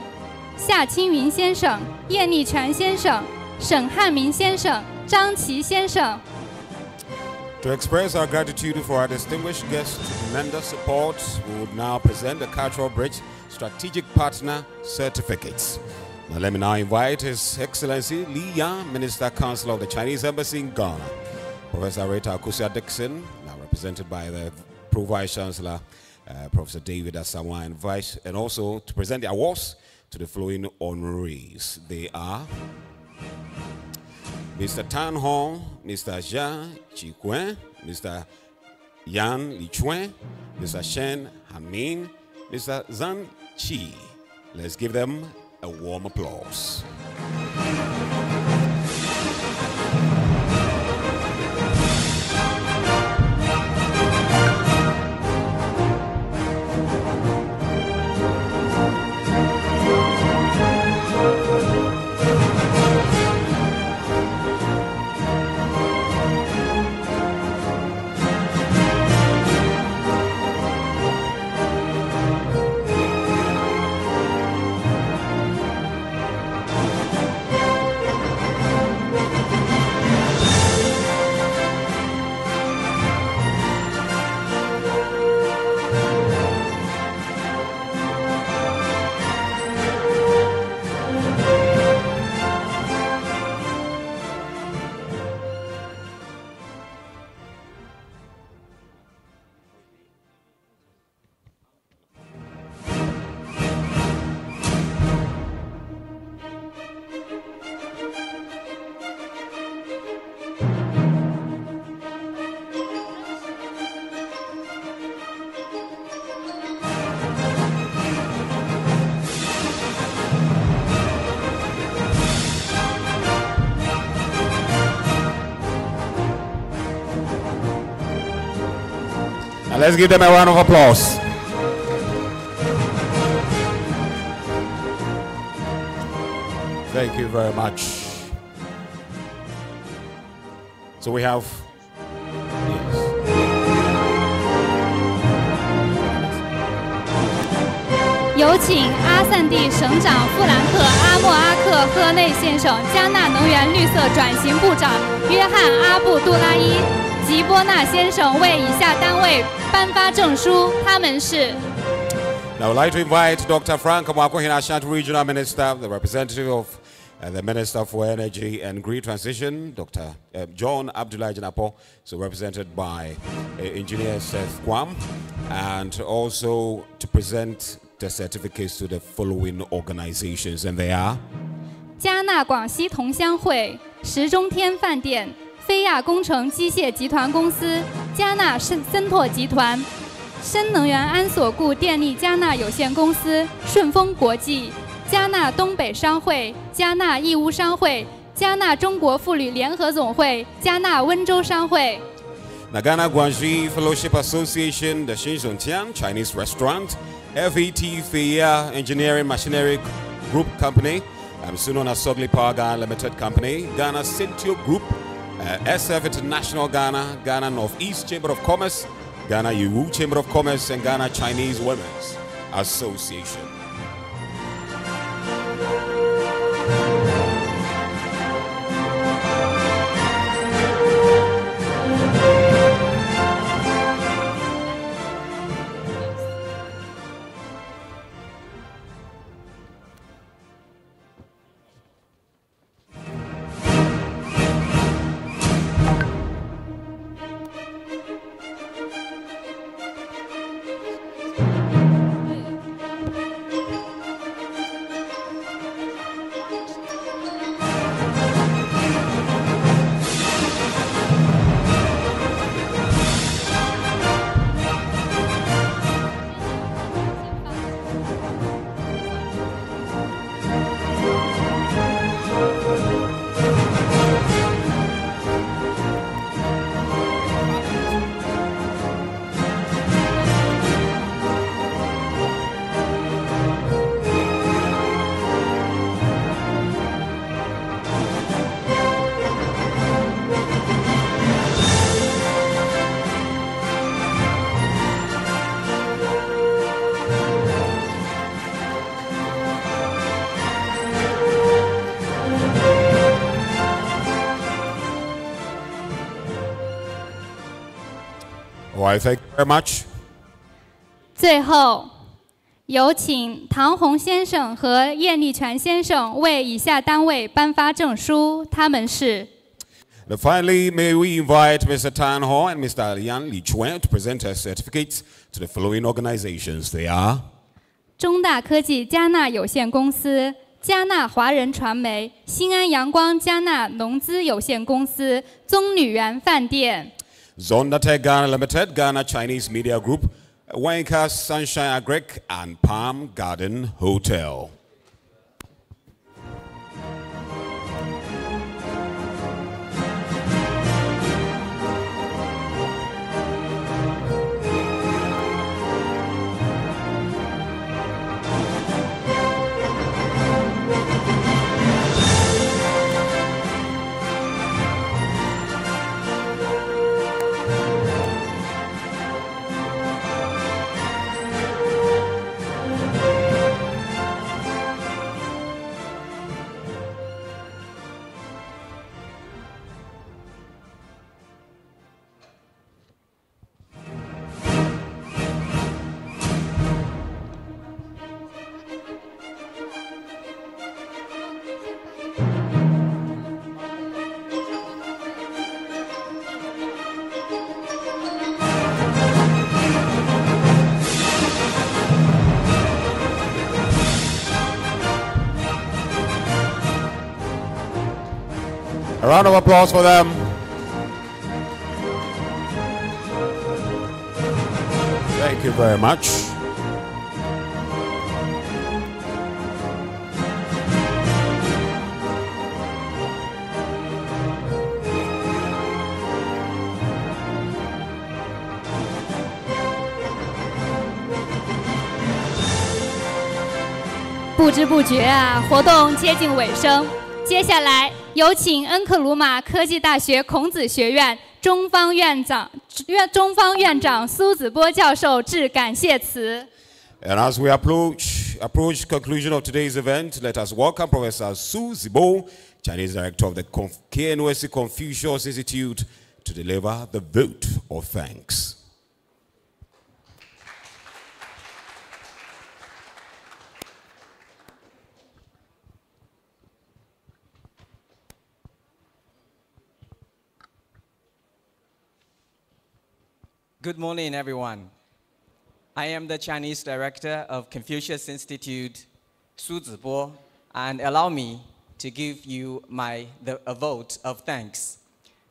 夏青云先生、叶立全先生、沈汉明先生、张琪先生。To express our gratitude for our distinguished guests' tremendous support, we would now present the Cultural Bridge Strategic Partner Certificates. Now let me now invite His Excellency Li Yan, Minister Council of the Chinese Embassy in Ghana, Professor Rita Akusia Dixon, now represented by the Pro-Vice Chancellor, Professor David Asamoah, and also to present the awards to the following honorees. They are Mr. Tan Hong, Mr. Zhang Qikwen, Mr. Yan Lichuan, Mr. Shen Hamin, Mr. Zhang Qi. Let's give them a warm applause. And let's give them a round of applause. Thank you very much. So we have,有请阿散蒂省长富兰克·阿莫阿克赫内先生、加纳能源绿色转型部长约翰·阿布杜拉伊·吉波纳先生为以下单位颁发证书，他们是。Now I'd like to invite Dr. Frank Mwakohina Ashanti Regional Minister, the representative of the Minister for Energy and Green Transition, Dr. John Abdullah Janapo, so represented by Engineer Seth Kwam, and also to present the certificates to the following organizations, and they are 加纳广西同乡会、时中天饭店、飞亚工程机械集团公司、加纳森拓集团、深能源安索固电力加纳有限公司、顺丰国际、加纳东北商会、加纳义乌商会、加纳中国妇女联合总会、加纳温州商会。Ghana Guangxi Fellowship Association, the Xinzhongtian Chinese Restaurant, FET Feya Engineering Machinery Group Company, soon known as Sogli Power Ghana Limited Company, Ghana Sintio Group, SF International Ghana, Ghana Northeast Chamber of Commerce, Ghana Yiwu Chamber of Commerce, and Ghana Chinese Women's Association. right, thank you very much. 最后，有请唐红先生和叶立全先生为以下单位颁发证书，他们是。 And finally, may we invite Mr. Tan Ho and Mr. Lian Li Chuan to present their certificates to the following organizations. They are 中大科技加纳有限公司、加纳华人传媒、新安阳光加纳农资有限公司、棕榈园饭店。 Zondatech Ghana Limited, Ghana Chinese Media Group, Wanka Sunshine Agric, and Palm Garden Hotel. A round of applause for them. Thank you very much. "不知不觉啊，活动接近尾声。接下来有请恩克鲁玛科技大学孔子学院中方院长苏子波教授致感谢词。 And as we approach conclusion of today's event, let us welcome Professor Su Zibo, Chinese Director of the KNUST Confucius Institute, to deliver the vote of thanks. Good morning, everyone. I am the Chinese director of Confucius Institute, Su Zibo, and allow me to give you a vote of thanks.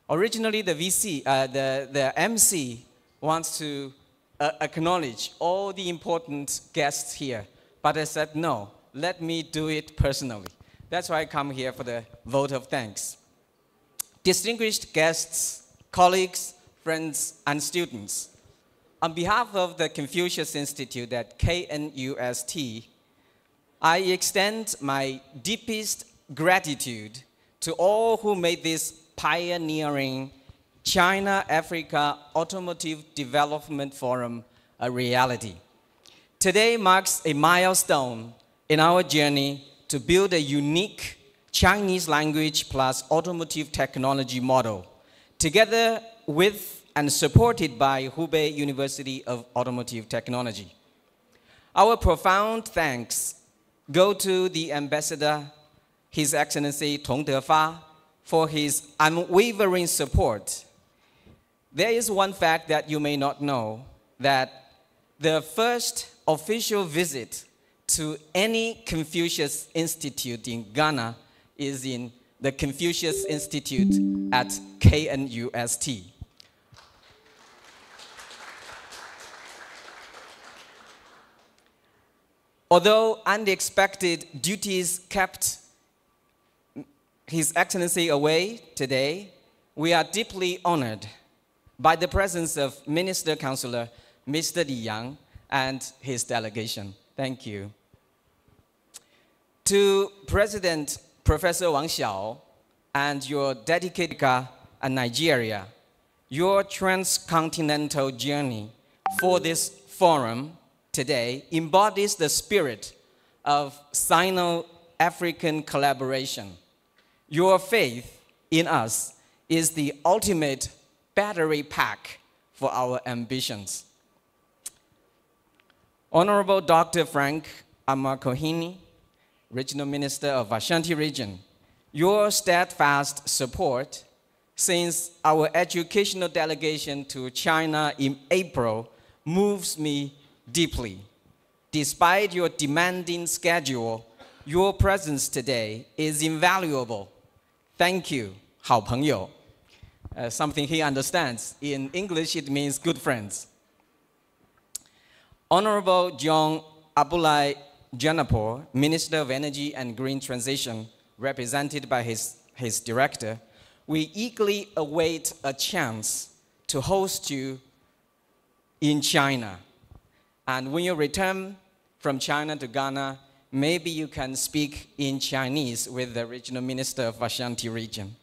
Originally, the MC wants to acknowledge all the important guests here, but I said no. Let me do it personally. That's why I come here for the vote of thanks. Distinguished guests, colleagues, friends, and students, on behalf of the Confucius Institute at KNUST, I extend my deepest gratitude to all who made this pioneering China-Africa Automotive Development Forum a reality. Today marks a milestone in our journey to build a unique Chinese language plus automotive technology model, together with and supported by Hubei University of Automotive Technology. Our profound thanks go to the Ambassador, His Excellency Tong Defa, for his unwavering support. There is one fact that you may not know, that the first official visit to any Confucius Institute in Ghana is in the Confucius Institute at KNUST. Although unexpected duties kept His Excellency away today, we are deeply honored by the presence of Minister Councillor Mr. Li Yang and his delegation. Thank you. To President Professor Wang Xiao and your dedicated and Nigeria, your transcontinental journey for this forum today embodies the spirit of Sino-African collaboration. Your faith in us is the ultimate battery pack for our ambitions. Honorable Dr. Frank Amakohini, Regional Minister of Ashanti Region, your steadfast support since our educational delegation to China in April moves me deeply. Despite your demanding schedule, your presence today is invaluable. Thank you, 好朋友. Something he understands. In English, it means good friends. Honorable John Abulai Janapur, Minister of Energy and Green Transition, represented by his director, we eagerly await a chance to host you in China. And when you return from China to Ghana, maybe you can speak in Chinese with the Regional Minister of Ashanti Region.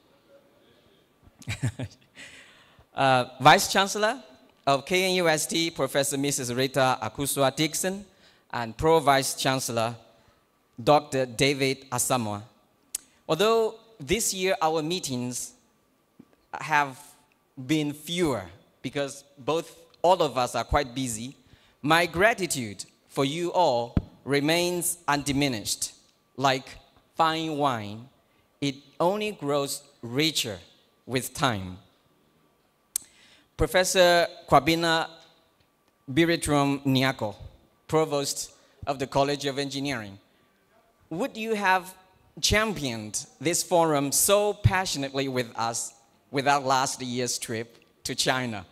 Vice Chancellor of KNUST, Professor Mrs. Rita Akusua Dixon, and Pro Vice Chancellor, Dr. David Asamoah. Although this year our meetings have been fewer because all of us are quite busy, my gratitude for you all remains undiminished. Like fine wine, it only grows richer with time. Professor Kwabena Biritrum Nyako, Provost of the College of Engineering, would you have championed this forum so passionately with us without last year's trip to China?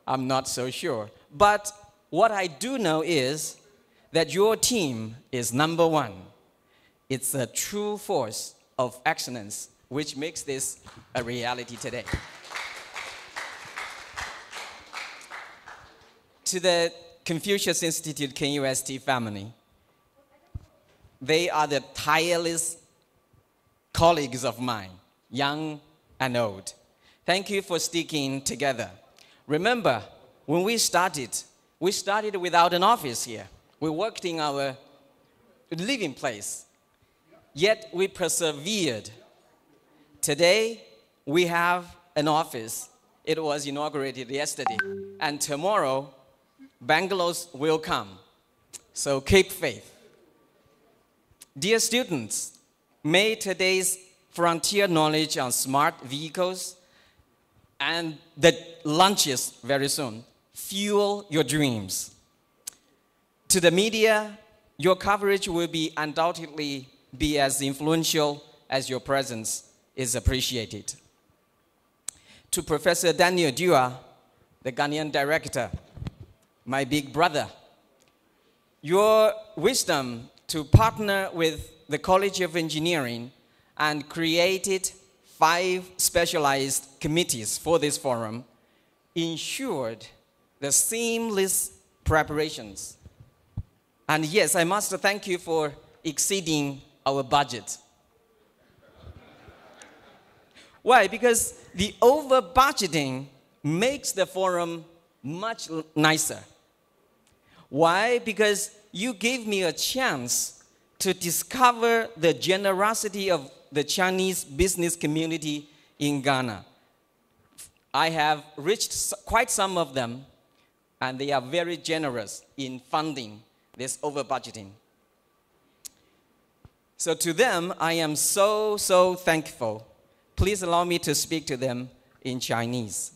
I'm not so sure. But what I do know is that your team is number one. It's a true force of excellence which makes this a reality today. To the Confucius Institute KUST family, they are the tireless colleagues of mine, young and old. Thank you for sticking together. Remember, when we started without an office here. We worked in our living place, yet we persevered. Today, we have an office. It was inaugurated yesterday, and tomorrow, Bangalore's will come. So keep faith. Dear students, may today's frontier knowledge on smart vehicles and the lunches very soon fuel your dreams. To the media, your coverage will undoubtedly be as influential as your presence is appreciated. To Professor Daniel Dua, the Ghanaian director, my big brother, your wisdom to partner with the College of Engineering and created 5 specialized committees for this forum ensured the seamless preparations. And yes, I must thank you for exceeding our budget. Why? Because the over-budgeting makes the forum much nicer. Why? Because you gave me a chance to discover the generosity of the Chinese business community in Ghana. I have reached quite some of them, and they are very generous in funding this over-budgeting. So to them, I am so thankful. Please allow me to speak to them in Chinese.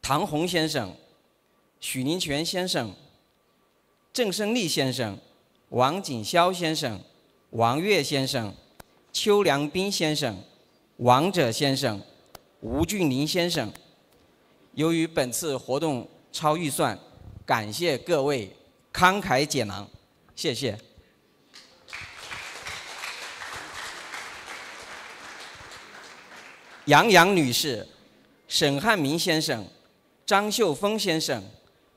唐洪先生、许宁泉先生、郑胜利先生、王锦霄先生、王岳先生、邱良斌先生、王者先生、吴俊林先生，由于本次活动超预算，感谢各位慷慨解囊，谢谢。杨洋女士、沈汉明先生、张秀峰先生、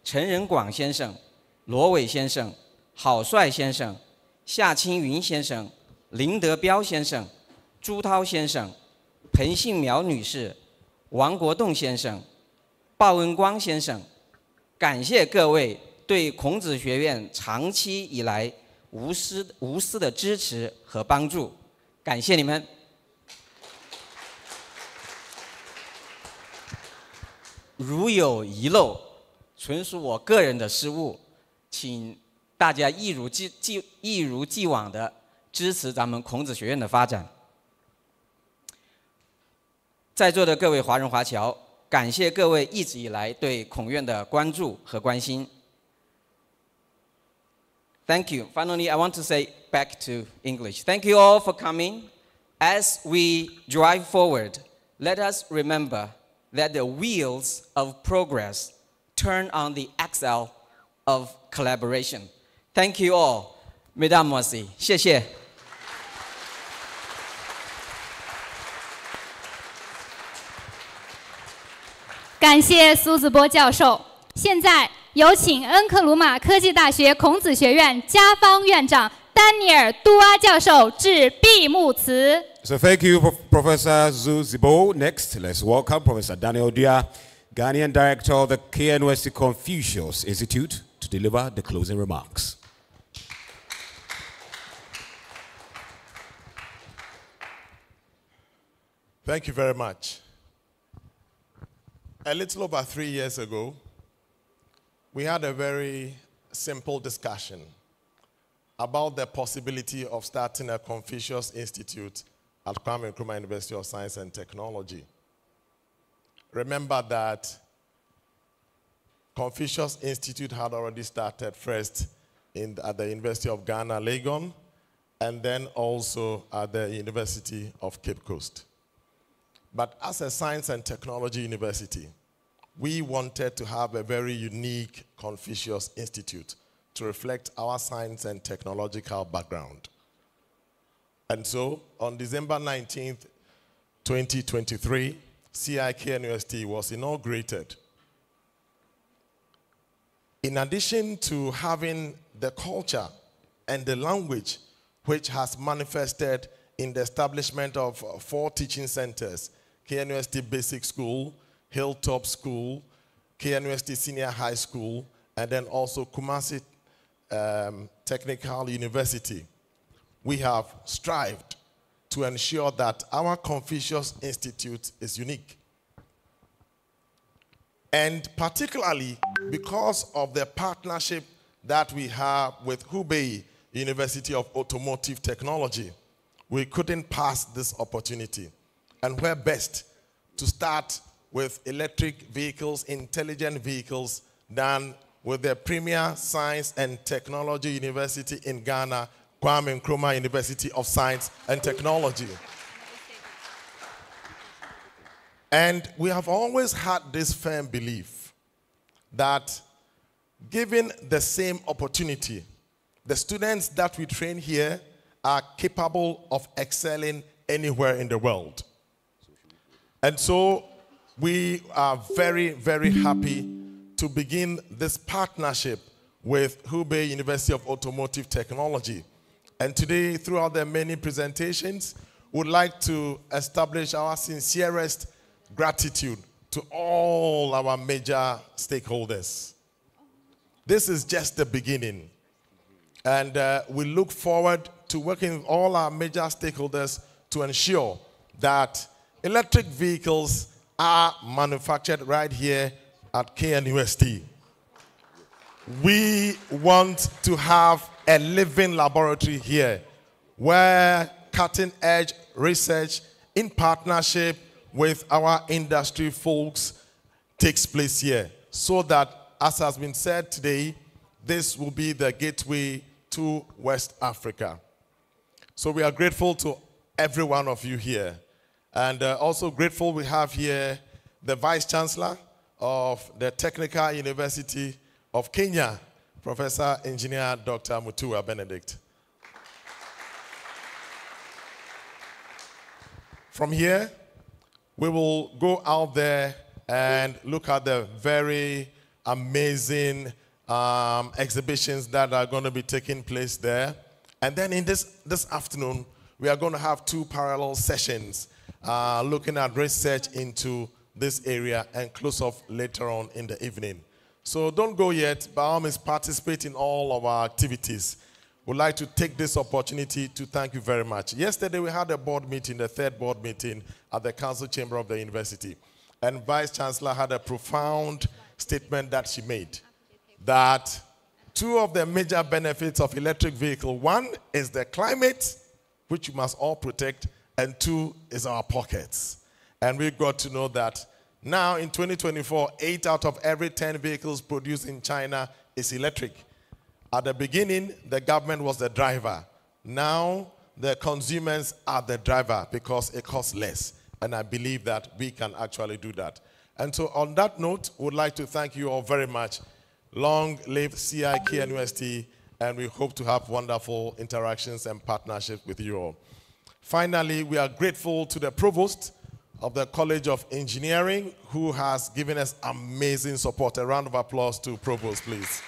陈仁广先生、罗伟先生、郝帅先生、夏青云先生、林德彪先生、朱涛先生、彭信苗女士、王国栋先生、鲍文光先生，感谢各位对孔子学院长期以来无私的支持和帮助，感谢你们。如有遗漏，纯属我个人的失误，请大家一如既往的支持咱们孔子学院的发展。在座的各位华人华侨，感谢各位一直以来对孔院的关注和关心。Thank you. Finally, I want to say back to English. Thank you all for coming. As we drive forward, let us remember that the wheels of progress turn on the axle of collaboration. Thank you all. Mesdames, Messieurs, 谢谢。感谢苏子波教授。现在有请恩克鲁玛科技大学孔子学院家方院长丹尼尔·杜阿教授致闭幕词。So thank you, Professor Zhu Zibo. Next, let's welcome Professor Daniel Dia, Ghanaian Director of the KNUST Confucius Institute, to deliver the closing remarks. Thank you very much. A little over 3 years ago, we had a very simple discussion about the possibility of starting a Confucius Institute at Kwame Nkrumah University of Science and Technology. Remember that Confucius Institute had already started first at the University of Ghana, Legon, and then also at the University of Cape Coast. But as a science and technology university, we wanted to have a very unique Confucius Institute to reflect our science and technological background. And so, on December 19th, 2023, CIKNUST was inaugurated. In addition to having the culture and the language which has manifested in the establishment of 4 teaching centers, KNUST Basic School, Hilltop School, KNUST Senior High School, and then also Kumasi Technical University, we have strived to ensure that our Confucius Institute is unique. And particularly because of the partnership that we have with Hubei University of Automotive Technology, we couldn't pass this opportunity. And where best to start with electric vehicles, intelligent vehicles, than with the premier science and technology university in Ghana, Kwame Nkrumah University of Science and Technology. And we have always had this firm belief that given the same opportunity, the students that we train here are capable of excelling anywhere in the world. And so we are very, very happy to begin this partnership with Hubei University of Automotive Technology. And today, throughout the many presentations, we would like to establish our sincerest gratitude to all our major stakeholders. This is just the beginning. And we look forward to working with all our major stakeholders to ensure that electric vehicles are manufactured right here at KNUST. We want to have a living laboratory here where cutting-edge research in partnership with our industry folks takes place here, so that, as has been said today, this will be the gateway to West Africa. So we are grateful to every one of you here. And also grateful we have here the Vice Chancellor of the Technical University of Kenya, Professor Engineer Dr. Mutua Benedict. From here, we will go out there and look at the very amazing exhibitions that are going to be taking place there. And then in this afternoon, we are going to have 2 parallel sessions looking at research into this area and close off later on in the evening. So don't go yet. By all means, participate in all of our activities. We'd like to take this opportunity to thank you very much. Yesterday, we had a board meeting, the 3rd board meeting at the council chamber of the university. and Vice Chancellor had a profound statement that she made, that two of the major benefits of electric vehicle, one is the climate, which we must all protect, and two is our pockets. And we got to know that now in 2024, 8 out of every 10 vehicles produced in China is electric. At the beginning, the government was the driver. Now, the consumers are the driver because it costs less. And I believe that we can actually do that. And so on that note, would like to thank you all very much. Long live CIKNUST, and we hope to have wonderful interactions and partnerships with you all. Finally, we are grateful to the Provost of the College of Engineering, who has given us amazing support. A round of applause to Provost, please.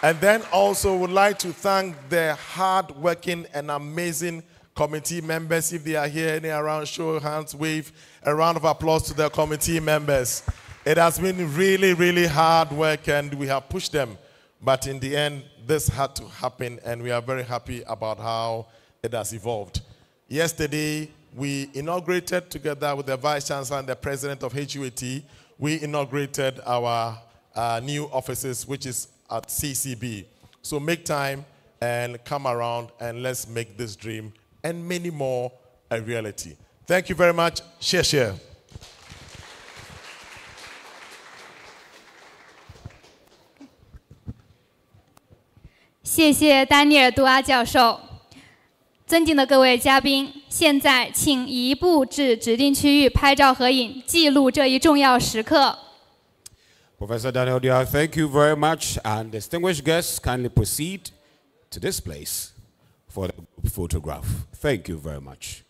And then also would like to thank the hard-working and amazing committee members. If they are here, any around, show of hands, wave. A round of applause to the committee members. It has been really, really hard work, and we have pushed them. But in the end, this had to happen, and we are very happy about how it has evolved. Yesterday, we inaugurated, together with the Vice Chancellor and the President of HUAT, we inaugurated our new offices, which is at CCB. So make time and come around, and let's make this dream and many more a reality. Thank you very much. Share. 谢谢丹尼尔·杜阿教授。尊敬的各位嘉宾，现在请移步至指定区域拍照合影，记录这一重要时刻。 Professor Daniel Dia, thank you very much. And distinguished guests, kindly proceed to this place for the group photograph. Thank you very much.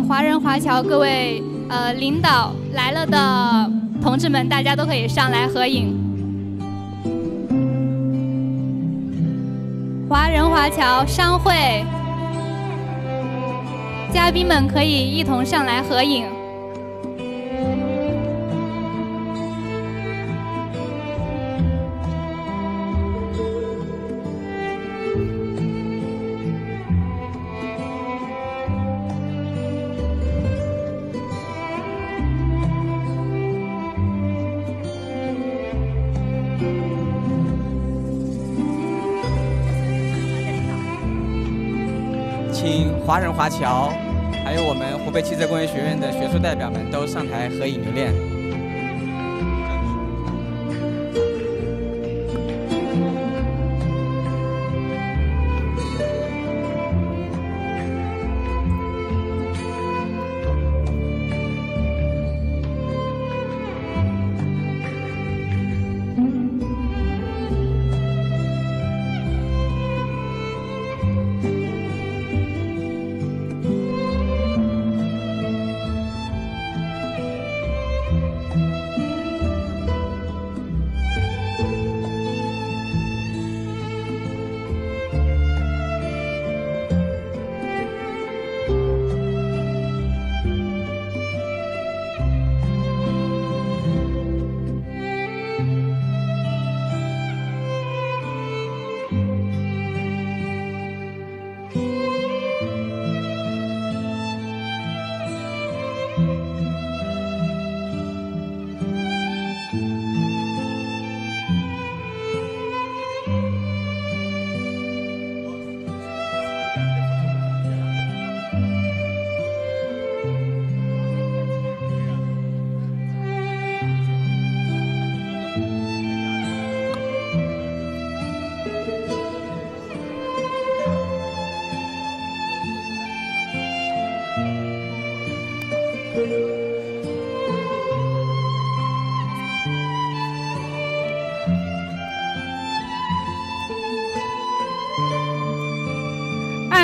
华人华侨各位领导来了的同志们，大家都可以上来合影。华人华侨商会嘉宾们可以一同上来合影。 请华人华侨，还有我们湖北汽车工业学院的学术代表们都上台合影留念。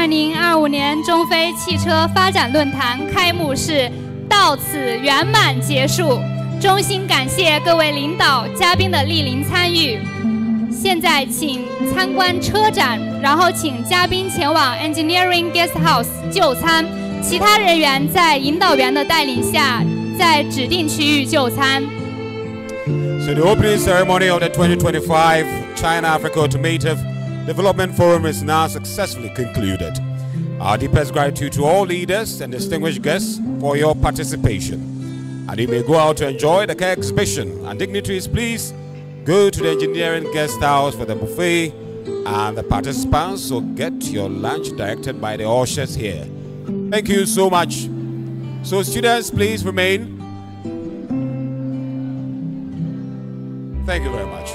2025年中非汽车发展论坛开幕式到此圆满结束，衷心感谢各位领导、嘉宾的莅临参与。现在请参观车展，然后请嘉宾前往 Engineering Guest House 就餐，其他人员在引导员的带领下，在指定区域就餐。So the opening ceremony of the 2025 China-Africa Automotive Development Forum is now successfully concluded. Our deepest gratitude to all leaders and distinguished guests for your participation. And you may go out to enjoy the car exhibition. And dignitaries, please go to the engineering guest house for the buffet and the participants. So get your lunch directed by the ushers here. Thank you so much. So students, please remain. Thank you very much.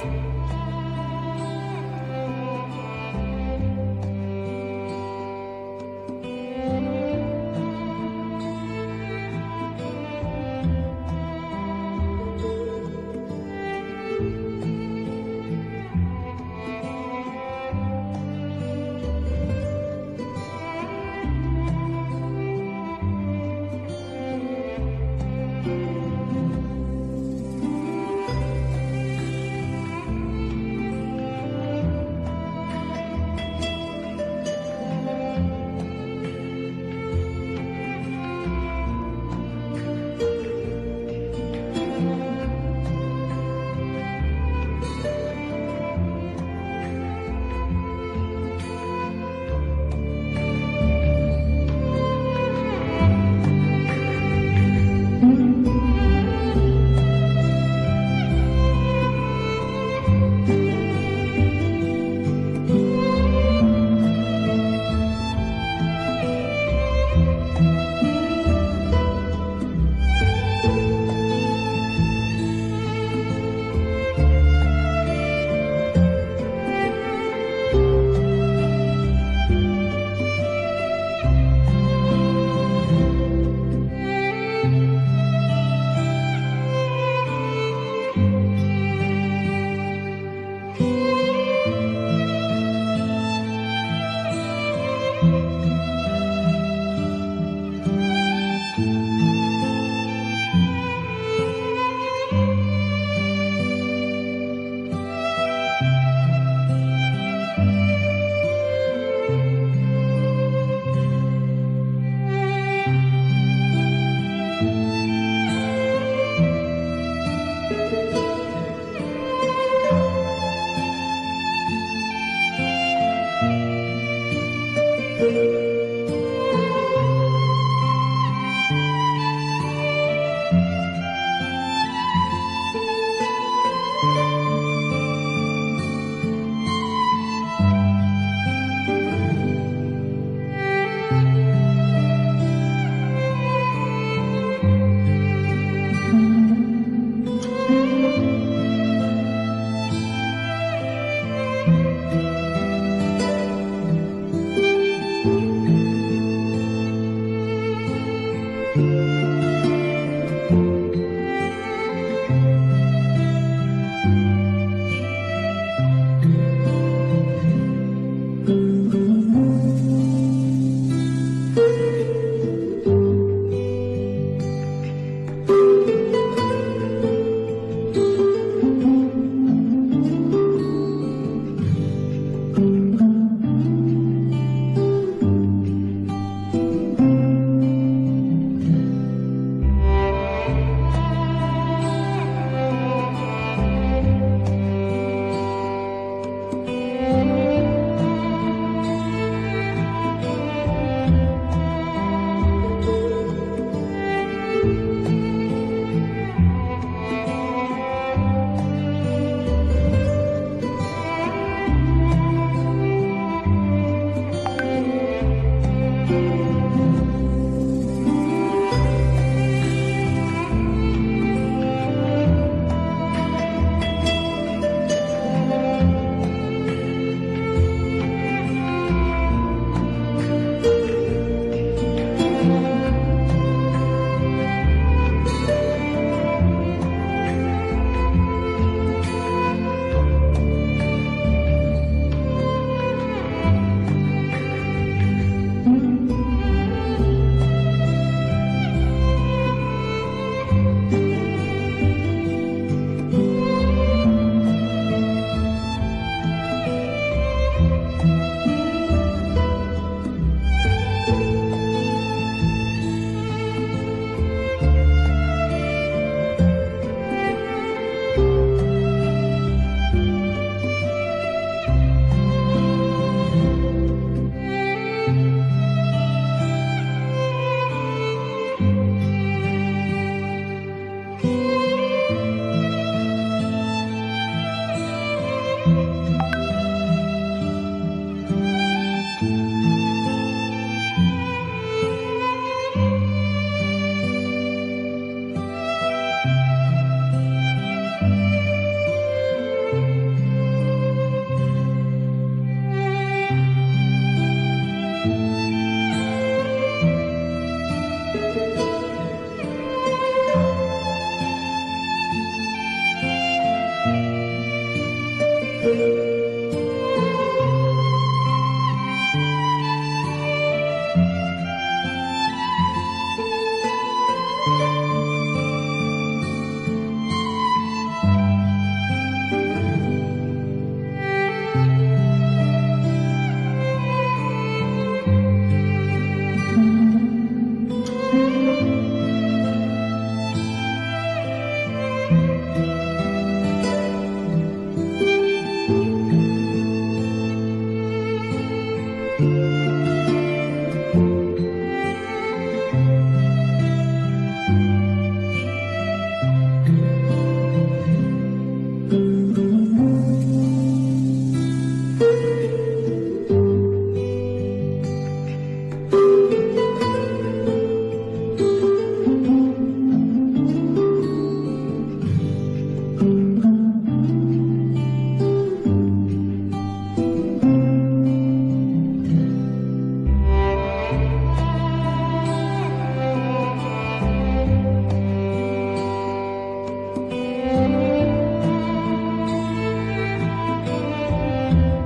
Thank you.